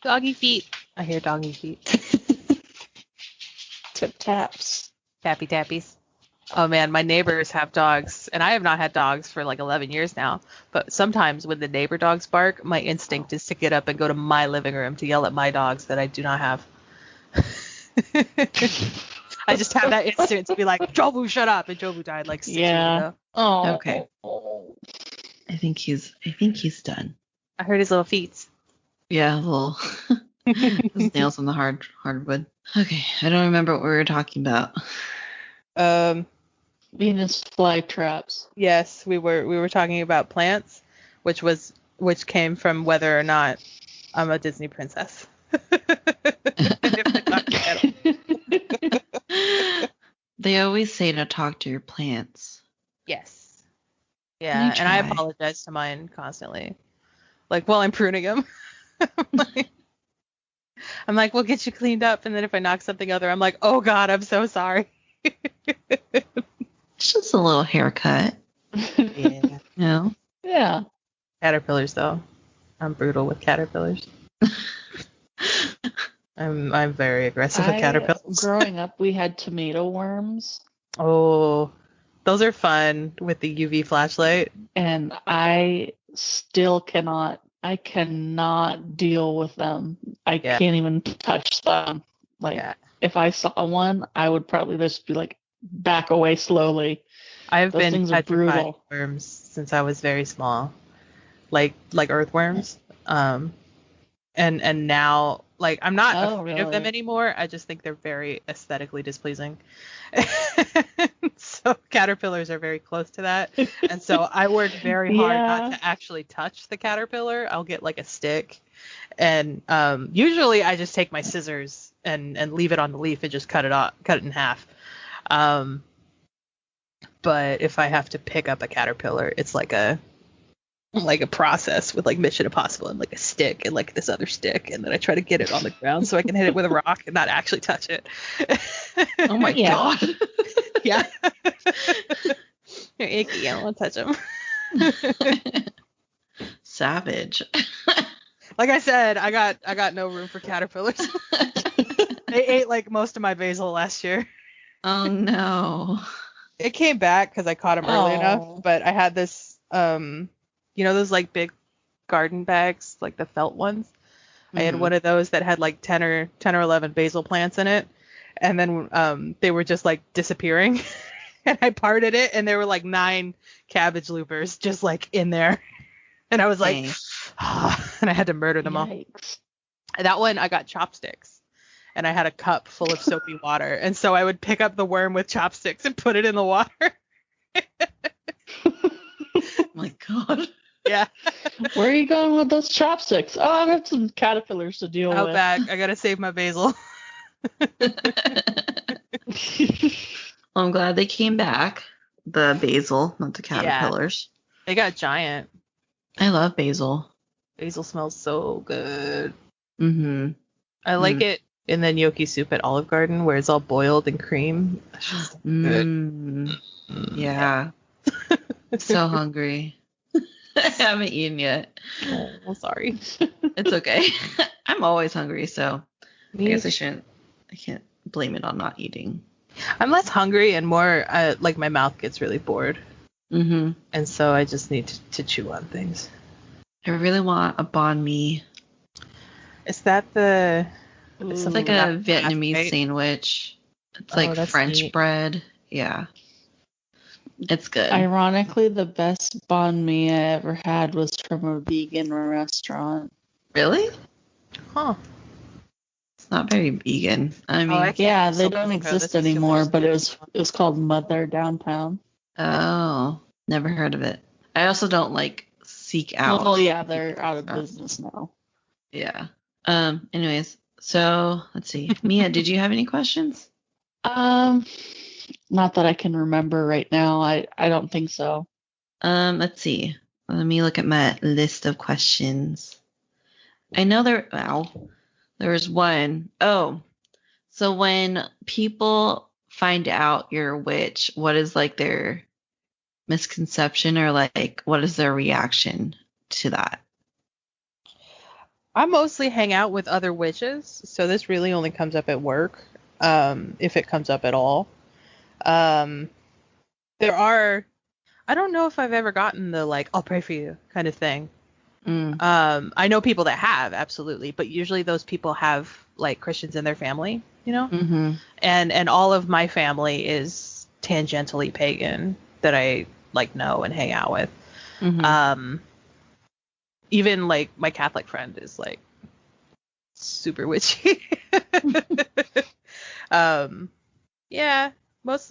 Doggy feet. I hear doggy feet. Tip taps. Tappy tappies. Oh man, my neighbors have dogs, and I have not had dogs for like 11 years now. But sometimes when the neighbor dogs bark, my instinct is to get up and go to my living room to yell at my dogs that I do not have. I just have that instinct to be like, Jobu, shut up, and Jobu died like 6 years ago. Oh. Okay. I think he's done. I heard his little feet. Yeah, little his nails on the hardwood. Okay, I don't remember what we were talking about. Venus fly traps. Yes, we were talking about plants, which came from whether or not I'm a Disney princess. They always say to talk to your plants. Yes. Yeah, and I apologize to mine constantly. Like while I'm pruning them. I'm like, we'll get you cleaned up, and then if I knock something other, I'm like, oh God, I'm so sorry. It's just a little haircut. Yeah. No. Yeah. Caterpillars though. I'm brutal with caterpillars. I'm very aggressive with caterpillars. Growing up, we had tomato worms. Oh, those are fun with the UV flashlight. And I still cannot deal with them. I can't even touch them. Like, if I saw one, I would probably just be like, back away slowly. I've been petrified of worms since I was very small. Like earthworms. And now, like, I'm not afraid of them anymore. I just think they're very aesthetically displeasing. So caterpillars are very close to that. And so I work very hard not to actually touch the caterpillar. I'll get like a stick. And usually I just take my scissors and leave it on the leaf and just cut it in half. But if I have to pick up a caterpillar, it's like a process with like Mission Impossible and like a stick and like this other stick, and then I try to get it on the ground so I can hit it with a rock and not actually touch it. Oh my God. Yeah. They're icky. I don't want to touch them. Savage. Like I said, I got no room for caterpillars. They ate like most of my basil last year. Oh no. It came back because I caught them early enough, but I had this you know those like big garden bags, like the felt ones? Mm-hmm. I had one of those that had like 10 or 11 basil plants in it. And then they were just like disappearing. And I parted it and there were like 9 cabbage loopers just like in there. And I was like, and I had to murder them all. And that one I got chopsticks. And I had a cup full of soapy water. And so I would pick up the worm with chopsticks and put it in the water. Oh my God. Yeah. Where are you going with those chopsticks? Oh, I got some caterpillars to deal with. Out back. I gotta save my basil. Well, I'm glad they came back. The basil, not the caterpillars. Yeah. They got giant. I love basil. Basil smells so good. Mm-hmm. I like it in the gnocchi soup at Olive Garden where it's all boiled in cream. Good. Yeah. So hungry. I haven't eaten yet. Oh, I'm sorry. It's okay. I'm always hungry, so I guess I can't blame it on not eating. I'm less hungry and more like my mouth gets really bored. Mm-hmm. And so I just need to chew on things. I really want a banh mi. Is that the... It's like a Vietnamese sandwich. It's like French bread. Yeah. It's good. Ironically, the best banh mi I ever had was from a vegan restaurant. Really? Huh. It's not very vegan. I mean, yeah, they don't exist anymore, but it was called Mother Downtown. Oh, never heard of it. I also don't like seek out. Well, yeah, they're out of business now. Yeah. Anyways, so let's see. Mia, did you have any questions? Not that I can remember right now. I don't think so. Let's see. Let me look at my list of questions. I know there was one. Oh, so when people find out you're a witch, what is like their misconception or like what is their reaction to that? I mostly hang out with other witches, so this really only comes up at work, if it comes up at all. There are, I don't know if I've ever gotten the like, I'll pray for you kind of thing. I know people that have, absolutely, but usually those people have like Christians in their family, you know? Mm-hmm. And all of my family is tangentially pagan that I like know and hang out with. Mm-hmm. Even like my Catholic friend is like super witchy. Yeah.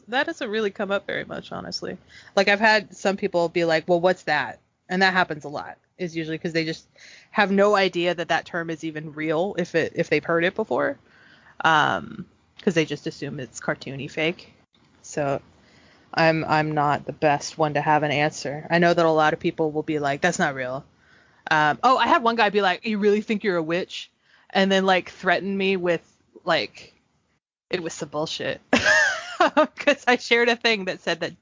That doesn't really come up very much, honestly. Like I've had some people be like, well, what's that? And that happens a lot. Is usually because they just have no idea that term is even real if they've heard it before. Because they just assume it's cartoony fake. So I'm not the best one to have an answer. I know that a lot of people will be like, that's not real. I had one guy be like, you really think you're a witch? And then like threaten me with like, it was some bullshit. Because I shared a thing that said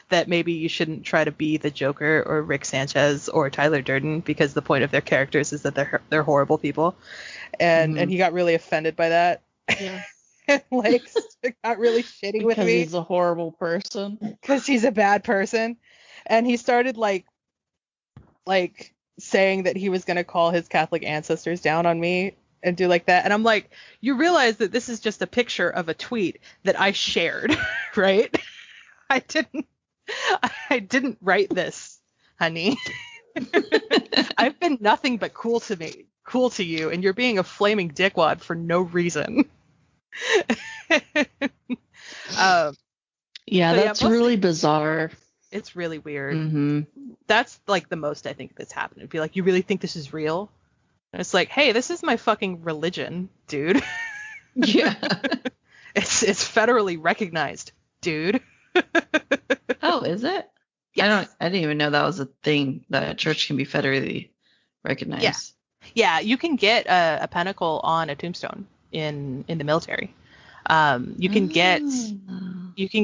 that maybe you shouldn't try to be the Joker or Rick Sanchez or Tyler Durden, because the point of their characters is that they're horrible people. And he got really offended by that. Yeah. And like got really shitty with me. Because he's a horrible person. Because he's a bad person. And he started like saying that he was going to call his Catholic ancestors down on me and do like that. And I'm like, you realize that this is just a picture of a tweet that I shared, right? I didn't write this, honey. I've been nothing but cool to you, and you're being a flaming dickwad for no reason. That's really bizarre. It's really weird. Mm-hmm. That's like the most I think that's happened. It'd be like, you really think this is real? And it's like, hey, this is my fucking religion, dude. Yeah. It's federally recognized, dude. Oh, is it? Yes. I didn't even know that was a thing, that a church can be federally recognized. Yeah, you can get a pentacle on a tombstone in the military. You can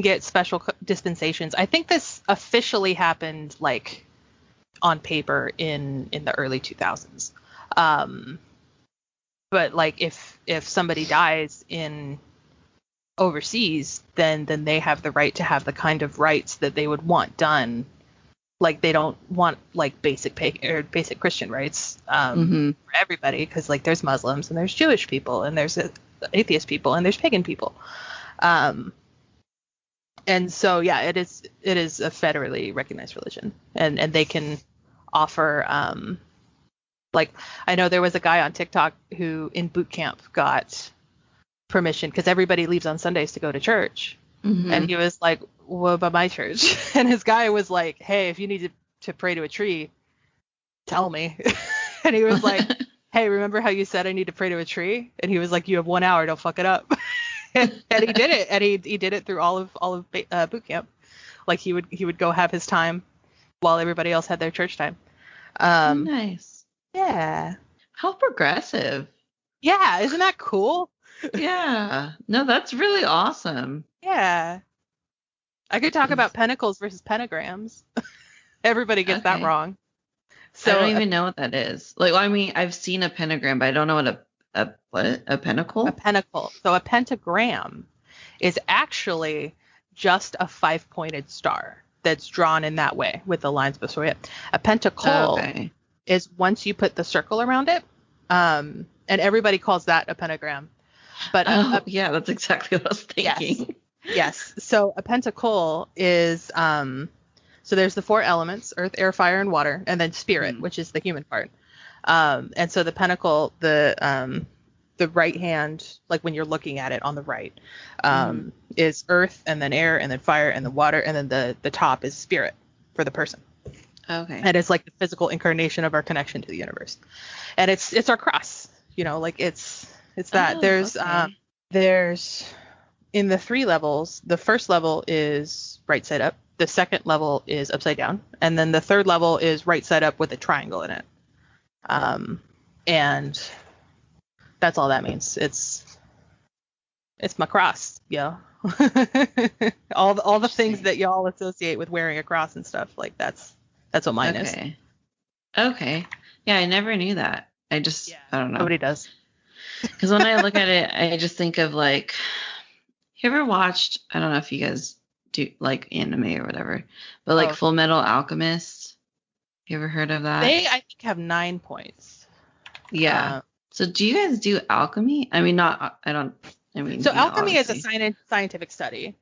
get special dispensations. I think this officially happened like on paper in the early 2000s. But like if somebody dies in overseas, then they have the right to have the kind of rites that they would want done. Like they don't want like basic Christian rites for everybody, because like there's Muslims and there's Jewish people and there's atheist people and there's pagan people. And so yeah, it is a federally recognized religion, and they can offer like, I know there was a guy on TikTok who in boot camp got permission, because everybody leaves on Sundays to go to church. And he was like, what about my church? And his guy was like, hey, if you need to pray to a tree, tell me. And he was like, hey, remember how you said I need to pray to a tree? And he was like, you have 1 hour, don't fuck it up. And he did it, and he did it through all of boot camp. Like he would go have his time while everybody else had their church time. Nice. Yeah. How progressive. Yeah, isn't that cool? Yeah. No, that's really awesome. Yeah. I could talk about pentacles versus pentagrams. Everybody gets that wrong. So I don't even know what that is. Like, well, I mean, I've seen a pentagram, but I don't know what a pentacle? A pentacle. So a pentagram is actually just a 5-pointed star that's drawn in that way with the lines before it. A pentacle is once you put the circle around it, and everybody calls that a pentagram. But yeah, that's exactly what I was thinking. Yes. So a pentacle is so there's the 4 elements: earth, air, fire, and water, and then spirit, which is the human part. And so the pentacle, the right hand, like when you're looking at it on the right, is earth, and then air, and then fire, and then water, and then the top is spirit for the person. Okay. And it's like the physical incarnation of our connection to the universe. And it's our cross, like it's that. There's in the 3 levels, the first level is right side up, the second level is upside down, and then the third level is right side up with a triangle in it. And that's all that means. It's my cross, yo. all the things that y'all associate with wearing a cross and stuff, like that's what mine is. Okay. Yeah, I never knew that. I don't know. Nobody does. Because when I look at it, I just think of like, you ever watched, I don't know if you guys do like anime or whatever, but like Full Metal Alchemist. You ever heard of that? They, I think, have 9 points. Yeah. So do you guys do alchemy? I mean, so alchemy is a scientific study.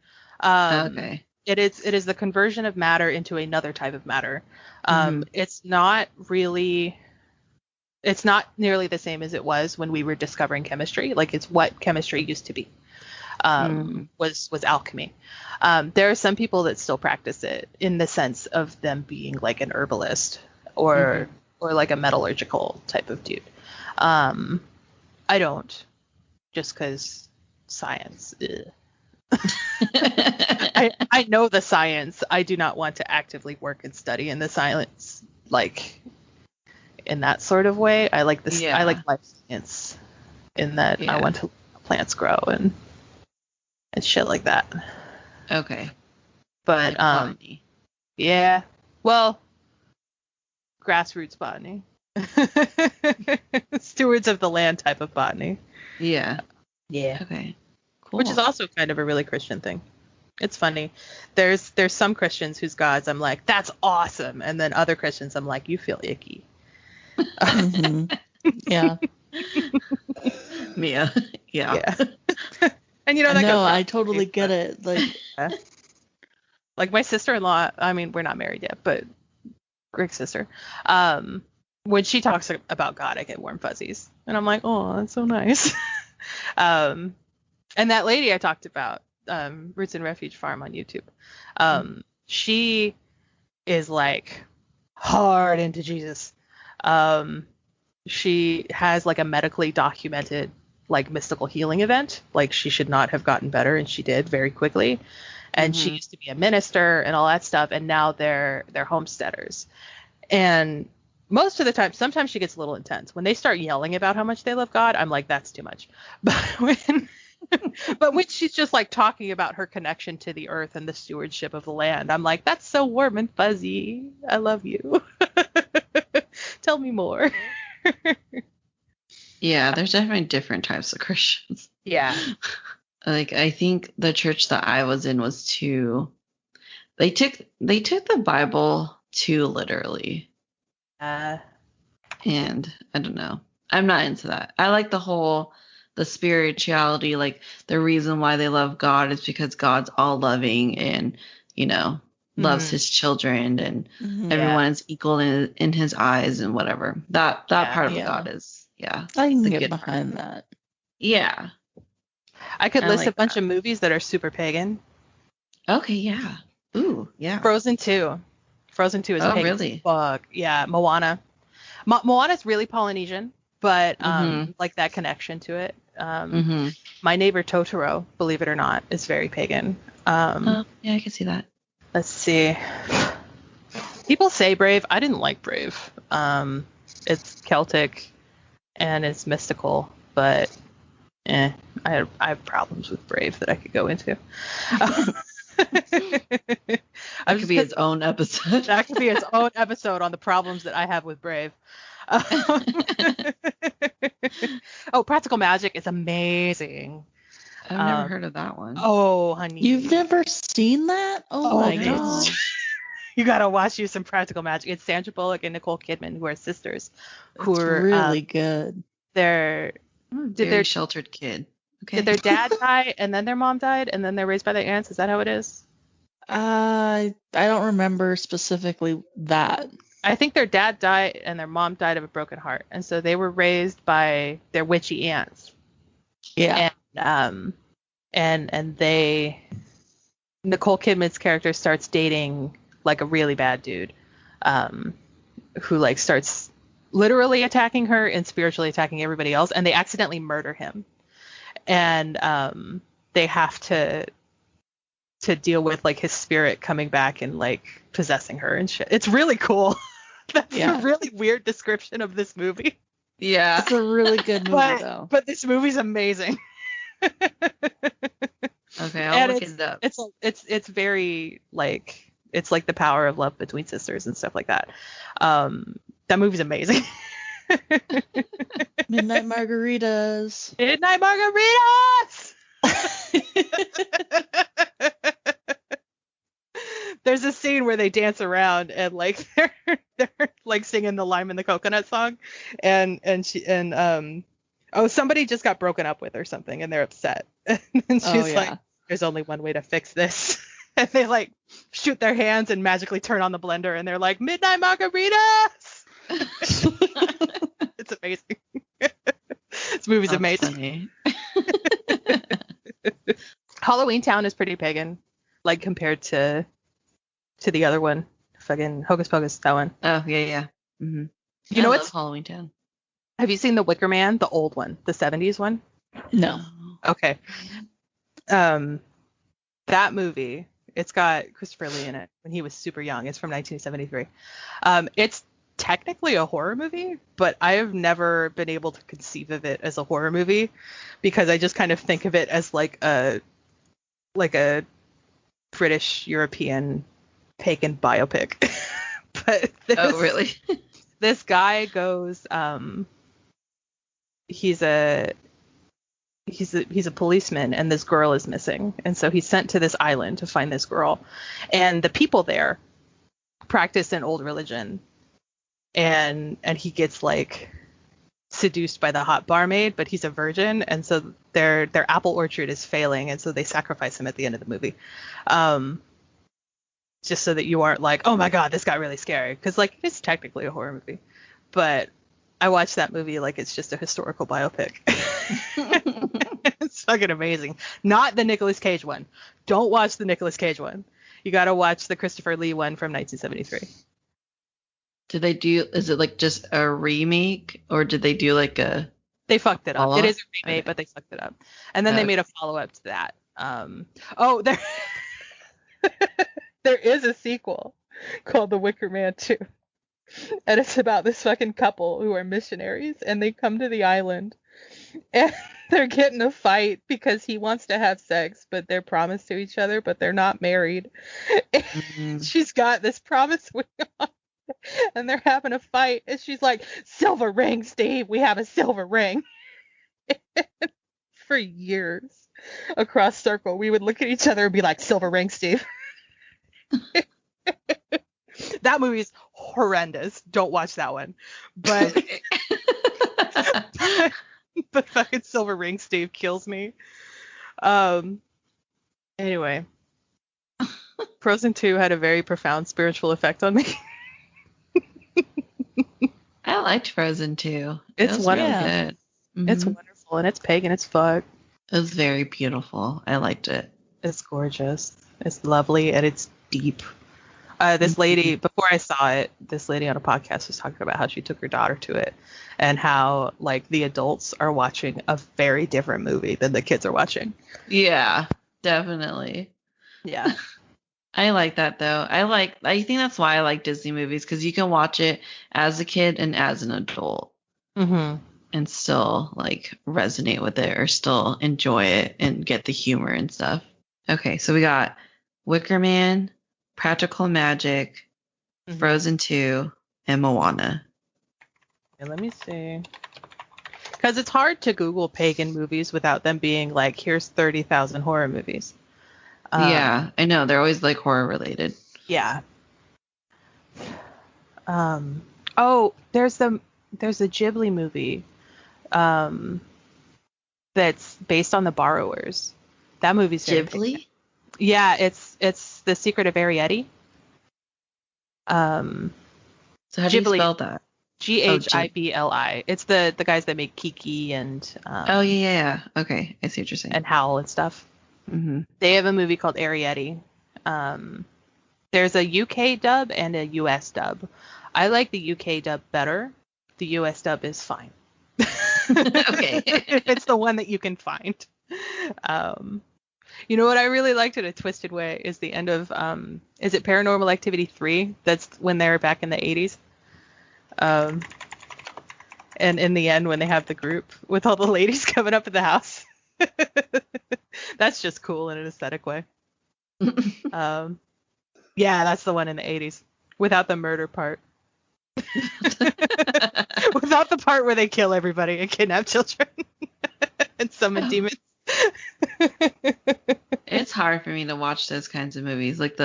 Okay. It is the conversion of matter into another type of matter. It's not nearly the same as it was when we were discovering chemistry. Like, it's what chemistry used to be. Was alchemy. There are some people that still practice it in the sense of them being like an herbalist or like a metallurgical type of dude. I don't, just because science. I know the science. I do not want to actively work and study in the science, like in that sort of way. I like this. I like life science in that I want to learn how plants grow and shit like that. Okay. But like botany. Yeah. Well, grassroots botany. Stewards of the land type of botany. Yeah. Yeah. Okay. Cool. Which is also kind of a really Christian thing. It's funny. There's some Christians whose gods I'm like, that's awesome, and then other Christians I'm like, you feel icky. Yeah. Mia. Yeah. And you know that goes I totally get it. Like my sister-in-law, I mean, we're not married yet, but Greg's sister, when she talks about God, I get warm fuzzies. And I'm like, oh, that's so nice. And that lady I talked about, Roots and Refuge Farm on YouTube, she is like hard into Jesus. She has like a medically documented like mystical healing event. Like she should not have gotten better, and she did very quickly. And she used to be a minister and all that stuff, and now they're homesteaders. And most of the time, sometimes she gets a little intense. When they start yelling about how much they love God, I'm like, that's too much. But when she's just like talking about her connection to the earth and the stewardship of the land, I'm like, that's so warm and fuzzy. I love you. Tell me more. Yeah, there's definitely different types of Christians. Yeah. Like I think the church that I was in was too. They took the Bible too literally. And I don't know. I'm not into that. I like the spirituality, like the reason why they love God is because God's all loving and, loves his children and everyone is equal in his eyes and whatever. That part of God is, I can get behind that. Yeah. I could list a bunch of movies that are super pagan. Okay, yeah. Ooh, yeah. Frozen 2. Frozen 2 is pagan. Really? Fuck. Yeah, Moana. Moana's really Polynesian, but like that connection to it. My Neighbor Totoro, believe it or not, is very pagan. Yeah, I can see that. Let's see. People say Brave. I didn't like Brave. It's Celtic and it's mystical, but I have problems with Brave that I could go into. That could be its own episode. That could be its own episode on the problems that I have with Brave. Oh, Practical Magic is amazing. I've never heard of that one. Oh, honey. You've never seen that? Oh my god. You gotta watch you some Practical Magic. It's Sandra Bullock and Nicole Kidman, who are sisters. Who are really good. Did their sheltered kid. Okay. Did their dad die and then their mom died and then they're raised by their aunts? Is that how it is? I don't remember specifically that. I think their dad died and their mom died of a broken heart, and so they were raised by their witchy aunts. Yeah. And Nicole Kidman's character starts dating like a really bad dude, who like starts literally attacking her and spiritually attacking everybody else, and they accidentally murder him. And they have to deal with like his spirit coming back and like possessing her and shit. It's really cool. That's a really weird description of this movie. Yeah. It's a really good movie though. But this movie's amazing. Okay, I'll look it up. It's very like, it's like the power of love between sisters and stuff like that. That movie's amazing. Midnight Margaritas. Midnight Margaritas. There's a scene where they dance around and like they're like singing the Lime and the Coconut song, and somebody just got broken up with or something and they're upset, and she's like, there's only one way to fix this. And they like shoot their hands and magically turn on the blender and they're like, Midnight Margaritas. It's amazing. This movie's amazing. Halloween Town is pretty pagan, like compared to the other one, fucking Hocus Pocus, that one. Oh yeah. Mm-hmm. You know what's Halloween Town? Have you seen The Wicker Man, the old one, the 70s one? No. Okay. that movie, it's got Christopher Lee in it when he was super young. It's from 1973. It's technically a horror movie, but I have never been able to conceive of it as a horror movie because I just kind of think of it as like a British European pagan biopic. But Oh, really? This guy goes, he's a policeman, and this girl is missing, and so he's sent to this island to find this girl, and the people there practice an old religion, and he gets like seduced by the hot barmaid, but he's a virgin, and so their apple orchard is failing, and so they sacrifice him at the end of the movie, just so that you aren't like, oh my god, this got really scary, because like it's technically a horror movie, but I watched that movie like it's just a historical biopic. It's fucking amazing. Not the Nicolas Cage one. Don't watch the Nicolas Cage one. You gotta watch the Christopher Lee one from 1973. Is it like just a remake, or did they do like a... They fucked it up. Follow-up? It is a remake, but they fucked it up. And then they made a follow-up to that. There there is a sequel called The Wicker Man 2. And it's about this fucking couple who are missionaries, and they come to the island, and they're getting a fight because he wants to have sex, but they're promised to each other, but they're not married. Mm-hmm. She's got this promise ring on, and they're having a fight, and she's like, silver ring, Steve, we have a silver ring. For years, across circle, we would look at each other and be like, silver ring, Steve. That movie's horrendous. Don't watch that one. But but fucking Silver Ring Steve kills me. Anyway, Frozen 2 had a very profound spiritual effect on me. I liked Frozen 2. It's wonderful. Really good. Mm-hmm. It's wonderful, and it's pagan as fuck. It was very beautiful. I liked it. It's gorgeous. It's lovely, and it's deep. This lady, before I saw it, this lady on a podcast was talking about how she took her daughter to it, and how like the adults are watching a very different movie than the kids are watching. Yeah, definitely. Yeah. I like that though. I think that's why I like Disney movies, because you can watch it as a kid and as an adult, and still like resonate with it or still enjoy it and get the humor and stuff. Okay, so we got Wicker Man, Practical Magic, Frozen 2, and Moana. Yeah, let me see. Because it's hard to Google pagan movies without them being like, here's 30,000 horror movies. Yeah, I know. They're always like horror related. Yeah. Oh, there's a Ghibli movie that's based on The Borrowers. That movie's Ghibli? Yeah, it's The Secret of Arrietty. So how do you spell that? Ghibli. It's the guys that make Kiki and oh yeah. Okay, I see what you're saying. And Howl and stuff. Mm-hmm. They have a movie called Arrietty. There's a UK dub and a US dub. I like the UK dub better. The US dub is fine. Okay. It's the one that you can find. You know what I really liked in a twisted way is the end of is it Paranormal Activity 3? That's when they're back in the 80s. And in the end when they have the group with all the ladies coming up in the house. That's just cool in an aesthetic way. Yeah, that's the one in the 80s without the murder part. Without the part where they kill everybody and kidnap children and summon demons. It's hard for me to watch those kinds of movies, like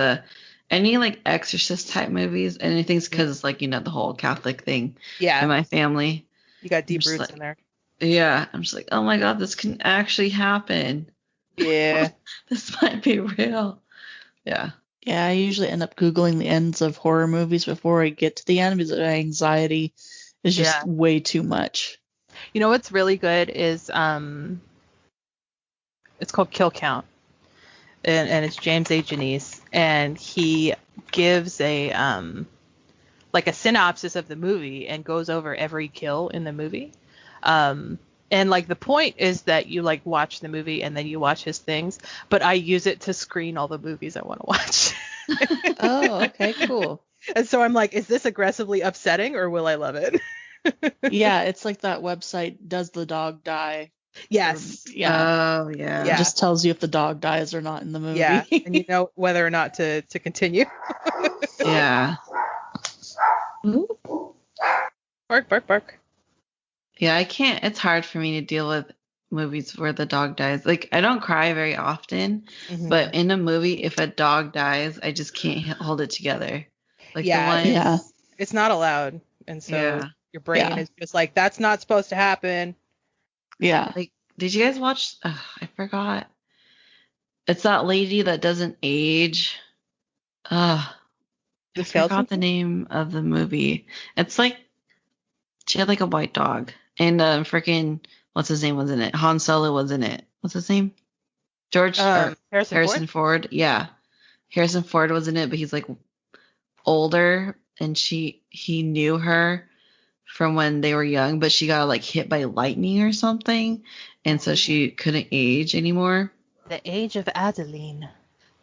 any like Exorcist type movies, and I think it's because it's like, you know, the whole Catholic thing. Yeah. In my family. You got deep roots in there. Yeah, I'm just like, oh my god, this can actually happen. Yeah. This might be real. Yeah. Yeah, I usually end up Googling the ends of horror movies before I get to the end because my anxiety is just way too much. You know what's really good is it's called Kill Count. And it's James A. Janisse, and he gives a like a synopsis of the movie and goes over every kill in the movie. And And like the point is that you like watch the movie and then you watch his things, but I use it to screen all the movies I want to watch. Oh, okay, cool. And so I'm like, is this aggressively upsetting or will I love it? Yeah, it's like that website, Does the Dog Die? Yes. Yeah. Oh yeah. Yeah. It just tells you if the dog dies or not in the movie. Yeah. And you know whether or not to continue. Yeah. Bark, bark, bark. Yeah, I can't. It's hard for me to deal with movies where the dog dies. Like, I don't cry very often, Mhm. but in a movie, if a dog dies, I just can't hold it together. Like Yeah, the one, Yeah. it's not allowed. And so Yeah. your brain Yeah. is just like, that's not supposed to happen. Yeah. like, did you guys watch? I forgot. It's that lady that doesn't age. I The forgot skeleton? the name of the movie. It's like she had like a white dog, and freaking what's his name was in it? Han Solo was in it. What's his name? George or Harrison Ford? Ford. Yeah, Harrison Ford was in it, but he's like older, and he knew her from when they were young, but she got like hit by lightning or something, and so she couldn't age anymore. The Age of Adeline.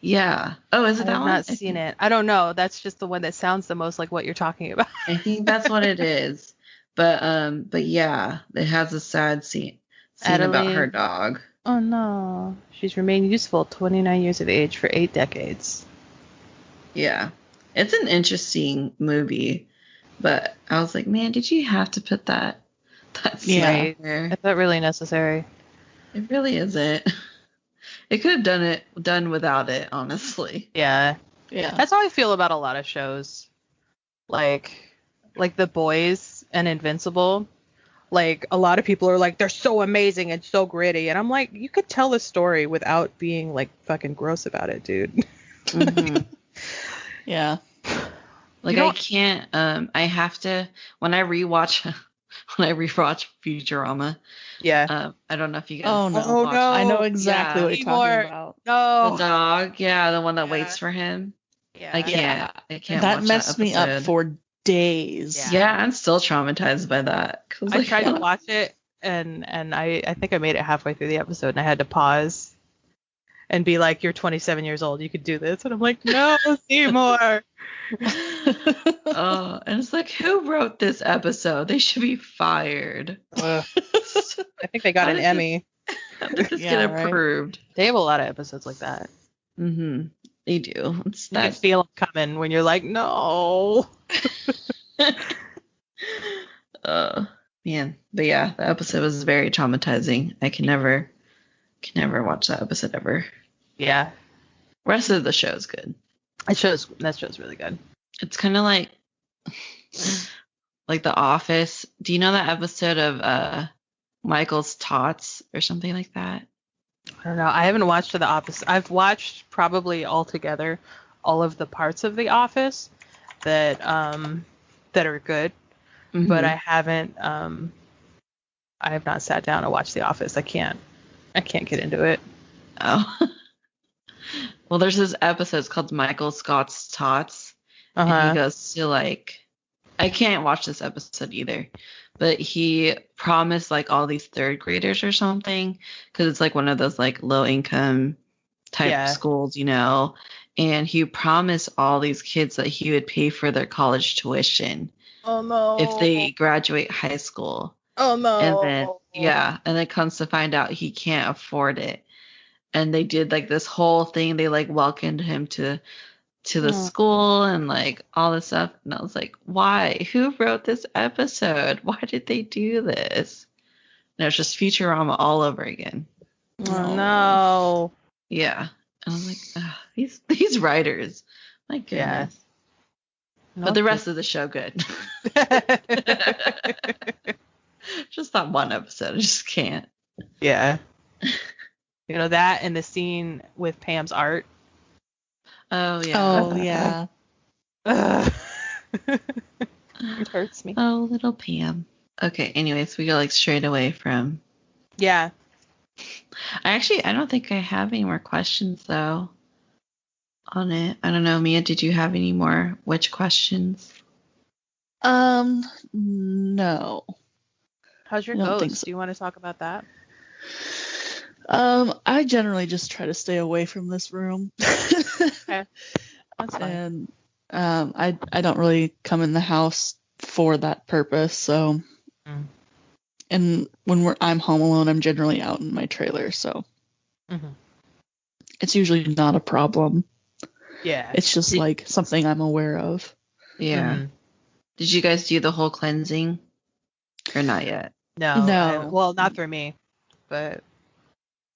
Yeah. Oh, is it I that have one? not seen it. I don't know. That's just the one that sounds the most like what you're talking about. I think that's what it is. But yeah, it has a sad scene about her Adeline. dog. Oh no. She's remained useful 29 years of age for 8 decades. Yeah. It's an interesting movie, but I was like, man, did you have to put that scene Yeah. there? Is that really necessary? It really isn't. It could have done without it, honestly. Yeah. Yeah. That's how I feel about a lot of shows. Like The Boys and Invincible. Like a lot of people are like, they're so amazing and so gritty. And I'm like, you could tell a story without being like fucking gross about it, dude. Mhm. Yeah. Like I can't. I have to when I rewatch Futurama. Yeah. I don't know if you guys. Oh no. Oh watch no. I know exactly Yeah. what you're talking Seymour. about. The No. dog, yeah, the one that Yeah. waits for him. Yeah. I can't. I can't That watch messed that me up episode. for days. Yeah. Yeah, I'm still traumatized by that. 'Cause, I like, tried to watch it and I think I made it halfway through the episode and I had to pause and be like, you're 27 years old, you could do this. And I'm like, no, Seymour. Oh, and it's like, who wrote this episode? They should be fired. I think they got How an did Emmy. How did this Yeah, get right. approved? They have a lot of episodes like that. Mm-hmm. They do. It's You can that. feel them coming when you're like, no. Man, but yeah, the episode was very traumatizing. I can never watch that episode ever. Yeah. Rest of the show is good. That show's really good. It's kind of like The Office. Do you know that episode of Michael's Tots or something like that? I don't know. I haven't watched The Office. I've watched probably altogether all of the parts of The Office that are good, Mhm. but I haven't I have not sat down and watched The Office. I can't get into it. Oh. Well, there's this episode it's called Michael Scott's Tots. And Uh-huh. he goes to I can't watch this episode either, but he promised like all these third graders or something, because it's like one of those like low income type schools, and he promised all these kids that he would pay for their college tuition Oh no. if they graduate high school. Oh no. And then comes to find out he can't afford it. And they did like this whole thing. They like welcomed him to the school and like all this stuff. And I was like, why? Who wrote this episode? Why did they do this? And it was just Futurama all over again. Oh no. Yeah. And I'm like, ugh, these writers. My goodness. Yeah. But the rest of the show, good. Just that one episode. I just can't. Yeah. You know that and the scene with Pam's art. Oh, yeah. Oh yeah. It hurts me. Oh, little Pam. Okay, anyways, we go like straight away from. Yeah. I don't think I have any more questions though on it. I don't know, Mia, did you have any more witch questions? No. How's your I don't think ghost? so. Do you want to talk about that? I generally just try to stay away from this room. Okay, that's fine. And I don't really come in the house for that purpose. So, and when I'm home alone, I'm generally out in my trailer. So it's usually not a problem. Yeah. It's just like something I'm aware of. Yeah. Did you guys do the whole cleansing or not yet? No. Well, not for me, but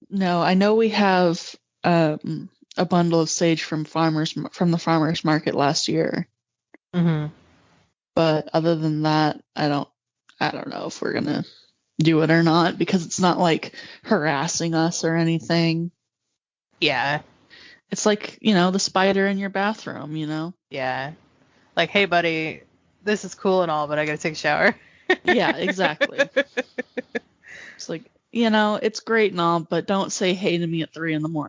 no, I know we have a bundle of sage from the farmers market last year. But other than that, I don't know if we're gonna do it or not, because it's not like harassing us or anything. yeah. It's like, the spider in your bathroom, Yeah. Like, hey, buddy, this is cool and all, but I gotta take a shower. Yeah, exactly. It's like, it's great and all, but don't say hey to me at 3 a.m.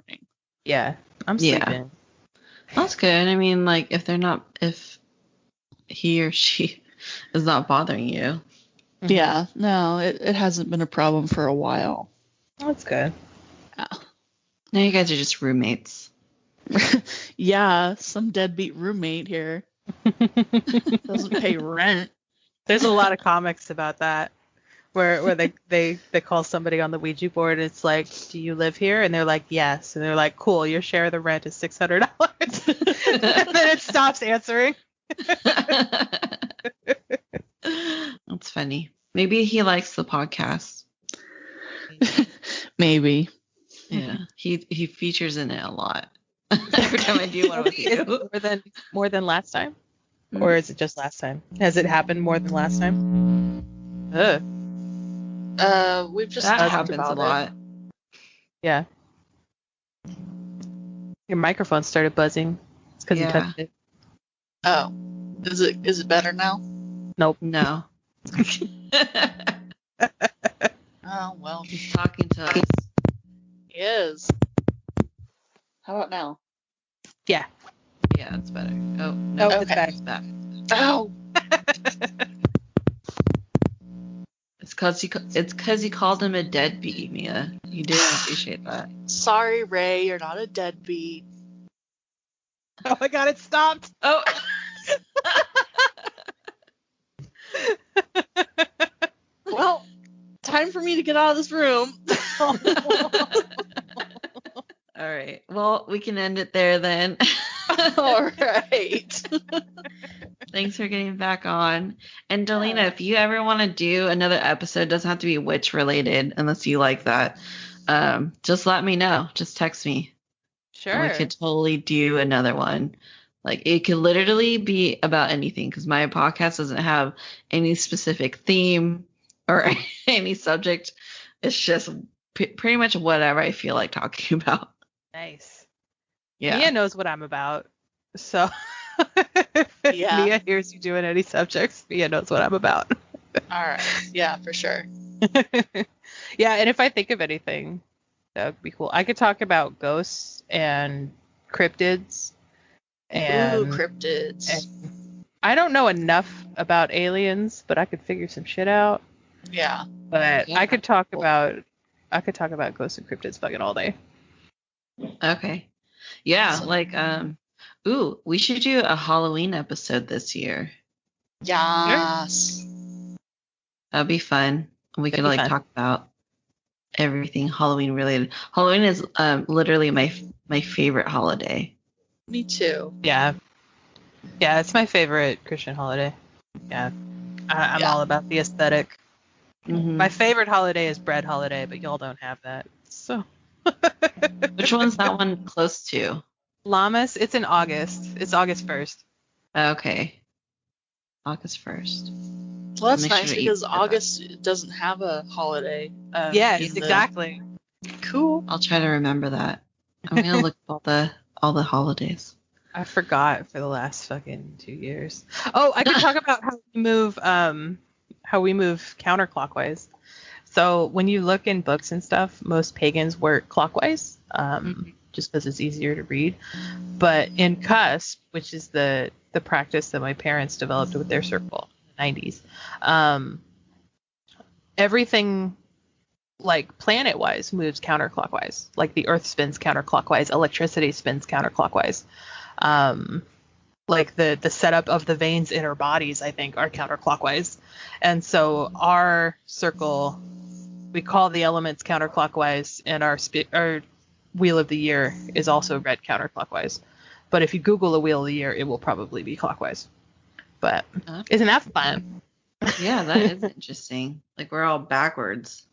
Yeah. I'm sleeping. That's good. I mean, like, if he or she is not bothering you. Yeah, no, it hasn't been a problem for a while. That's good. Yeah. Now you guys are just roommates. Yeah, some deadbeat roommate here. Doesn't pay rent. There's a lot of comics about that, where they call somebody on the Ouija board and it's like, do you live here? And they're like, yes. And they're like, cool, your share of the rent is $600. And then it stops answering. That's funny. Maybe he likes the podcast. Maybe. Yeah, he features in it a lot. Every time I do one with you. More than last time? Or is it just last time? Has it happened more than last time? We've just that talked happens about a lot. Yeah. Your microphone started buzzing. It's because you touched it. Oh. Is it better now? Nope. No. Oh, well. He's talking to us. He is. How about now? Yeah. Yeah, it's better. Oh, no, Okay. it's back. It's back. Oh. It's because you called him a deadbeat, Mia. You didn't appreciate that. Sorry, Ray, you're not a deadbeat. Oh my god, it stopped. Oh. Well, time for me to get out of this room. All right. Well, we can end it there then. All right. Thanks for getting back on. And Delena, if you ever want to do another episode, doesn't have to be witch related unless you like that. Just let me know. Just text me. Sure. And we could totally do another one. Like, it could literally be about anything, because my podcast doesn't have any specific theme or any subject. It's just pretty much whatever I feel like talking about. Nice. Yeah. Mia knows what I'm about. So Yeah. Mia hears you doing any subjects, Mia knows what I'm about. All right. Yeah, for sure. Yeah, and if I think of anything, that would be cool. I could talk about ghosts and cryptids. And Cryptids. I don't know enough about aliens, but I could figure some shit out. Yeah. But Yeah. I could talk about ghosts and cryptids fucking all day. Okay. Yeah, Awesome. like we should do a Halloween episode this year. Yes. That'd be fun. We could That'd be like fun. talk about everything Halloween related. Halloween is literally my favorite holiday. Me too. Yeah. Yeah, it's my favorite Christian holiday. Yeah. I'm all about the aesthetic. Mm-hmm. My favorite holiday is bread holiday, but y'all don't have that. So Which one's that one close to? Llamas, it's in August. It's August 1st. Okay. August 1st. Well, that's Make sure nice to eat because that. August doesn't have a holiday. Yes, in the- exactly. Cool. I'll try to remember that. I'm gonna look up all the holidays. I forgot for the last fucking 2 years. Oh, I could talk about how we move counterclockwise. So when you look in books and stuff, most pagans work clockwise, just because it's easier to read. But in cusp, which is the practice that my parents developed with their circle in the 90s, everything, like planet-wise, moves counterclockwise. Like the Earth spins counterclockwise, electricity spins counterclockwise. Like the setup of the veins in our bodies, I think, are counterclockwise. And so our circle, we call the elements counterclockwise, and our wheel of the year is also read counterclockwise. But if you Google a wheel of the year, it will probably be clockwise. But isn't that fun? Yeah, that is interesting. Like we're all backwards.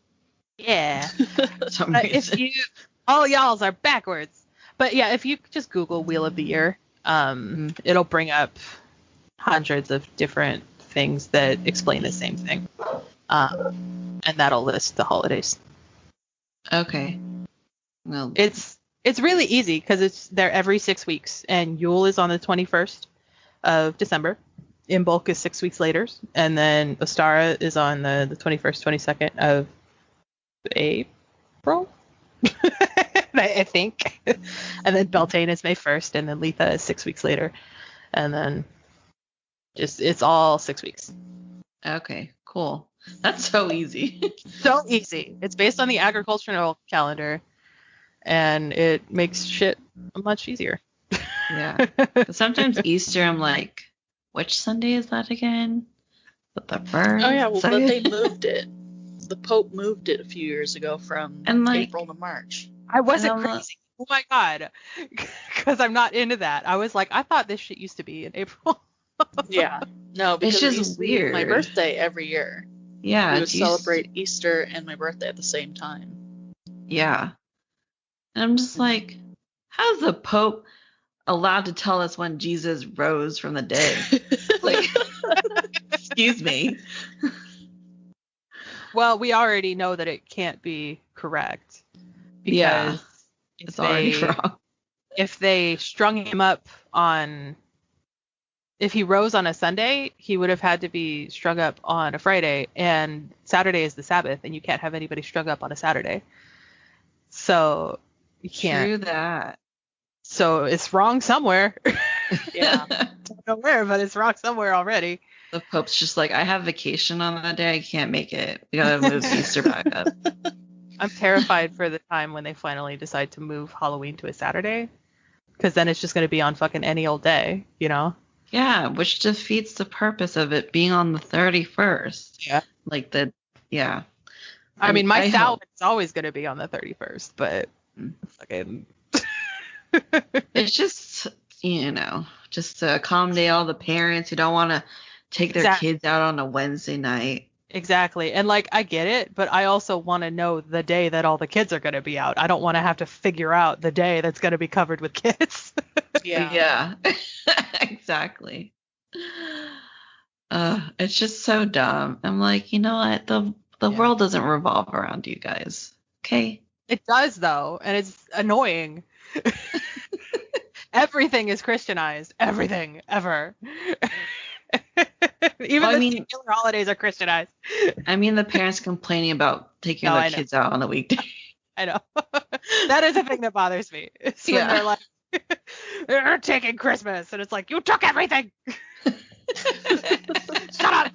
Yeah. For some reason. If all y'alls are backwards. But yeah, if you just Google wheel of the year, it'll bring up hundreds of different things that explain the same thing. And that'll list the holidays. Okay. Well, It's really easy because they're every 6 weeks, and Yule is on the 21st of December. Imbolc is 6 weeks later, and then Ostara is on the 21st, 22nd of April, I think. And then Beltane is May 1st, and then Letha is 6 weeks later. And then it's all 6 weeks. okay, cool. That's so easy. So easy. It's based on the agricultural calendar, and it makes shit much easier. Yeah. But sometimes Easter, I'm like, which Sunday is that again? But the first. Oh yeah, well, but second? they moved it. The Pope moved it a few years ago from And, like- April to March. I wasn't And I'm crazy. Oh my god. Because I'm not into that. I was like, I thought this shit used to be in April. Yeah. No, because just it used to be my weird. birthday every year. Yeah. We would it's used- celebrate Easter and my birthday at the same time. Yeah. And I'm just like, how's the Pope allowed to tell us when Jesus rose from the dead? Like, excuse me. Well, we already know that it can't be correct. Because Yeah. if It's already they- wrong. If they strung him up on, if he rose on a Sunday, he would have had to be strung up on a Friday, and Saturday is the Sabbath, and you can't have anybody strung up on a Saturday. So you can't. True that. So it's wrong somewhere. Yeah. Don't know where, but it's wrong somewhere already. The Pope's just like, I have vacation on that day. I can't make it. We gotta move Easter back up. I'm terrified for the time when they finally decide to move Halloween to a Saturday, because then it's just going to be on fucking any old day, you know? Yeah, which defeats the purpose of it being on the 31st. Yeah. Like yeah. I mean, my I Samhain hope- is always going to be on the 31st, but fucking. It's just, just to accommodate all the parents who don't want to take their Exactly. kids out on a Wednesday night. Exactly. And like, I get it, but I also want to know the day that all the kids are going to be out. I don't want to have to figure out the day that's going to be covered with kids. Yeah. Exactly. It's just so dumb. I'm like, you know what? The Yeah. world doesn't revolve around you guys. Okay? It does, though, and it's annoying. Everything is Christianized. Everything, ever. Even Well, I the mean- secular holidays are Christianized. I mean, the parents complaining about taking No, their I know. kids out on a weekday. I know. That is the thing that bothers me. It's when Yeah. they're like, they're taking Christmas, and it's like, you took everything. Shut up.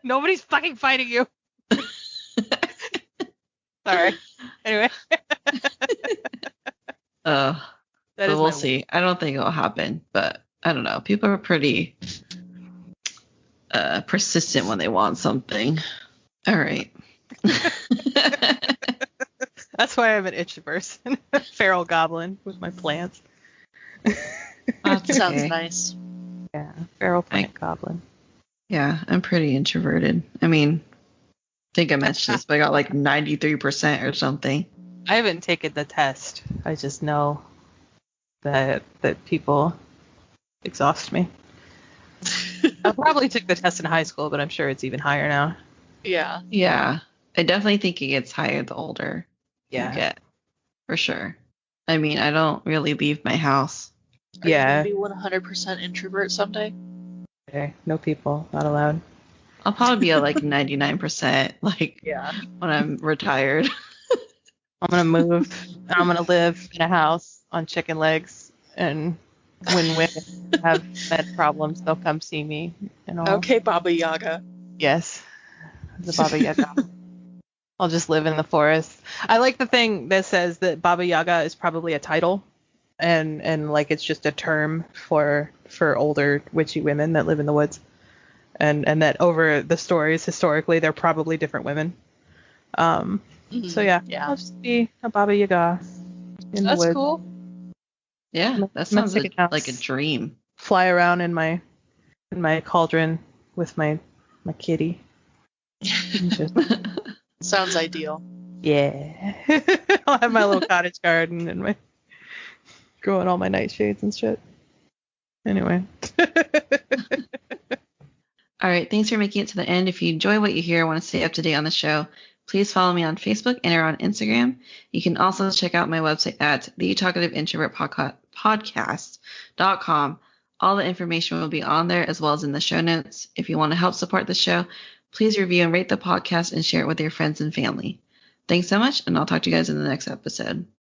Nobody's fucking fighting you. Sorry. Anyway. That That but is we'll my- see. I don't think it'll happen, but I don't know. People are pretty persistent when they want something. All right. That's why I'm an itch person. Feral goblin with my plants. That's Sounds okay. nice. Yeah, feral plant goblin. Yeah, I'm pretty introverted. I mean, I think I mentioned this, but I got like 93% or something. I haven't taken the test. I just know that people exhaust me. I probably took the test in high school, but I'm sure it's even higher now. Yeah. Yeah, I definitely think it gets higher the older you Yeah. get, for sure. I mean, I don't really leave my house. Are Yeah. you gonna be 100% introvert someday? Okay, no people, not allowed. I'll probably be at like 99%, like Yeah. when I'm retired. I'm gonna move. And I'm gonna live in a house on chicken legs, and when women have med problems, they'll come see me. And all. Okay, Baba Yaga. Yes, the Baba Yaga. I'll just live in the forest. I like the thing that says that Baba Yaga is probably a title, and like it's just a term for older witchy women that live in the woods, and that over the stories historically they're probably different women. So yeah, I'll just be a Baba Yaga in the That's woods. cool. Yeah, that sounds like a dream. Fly around in my cauldron with my kitty. Just, Sounds ideal. yeah. I'll have my little cottage garden and my growing all my nightshades and shit. Anyway. All right, thanks for making it to the end. If you enjoy what you hear and want to stay up to date on the show, please follow me on Facebook and or on Instagram. You can also check out my website at thetalkativeintrovertpodcast.com. All the information will be on there as well as in the show notes. If you want to help support the show, please review and rate the podcast and share it with your friends and family. Thanks so much, and I'll talk to you guys in the next episode.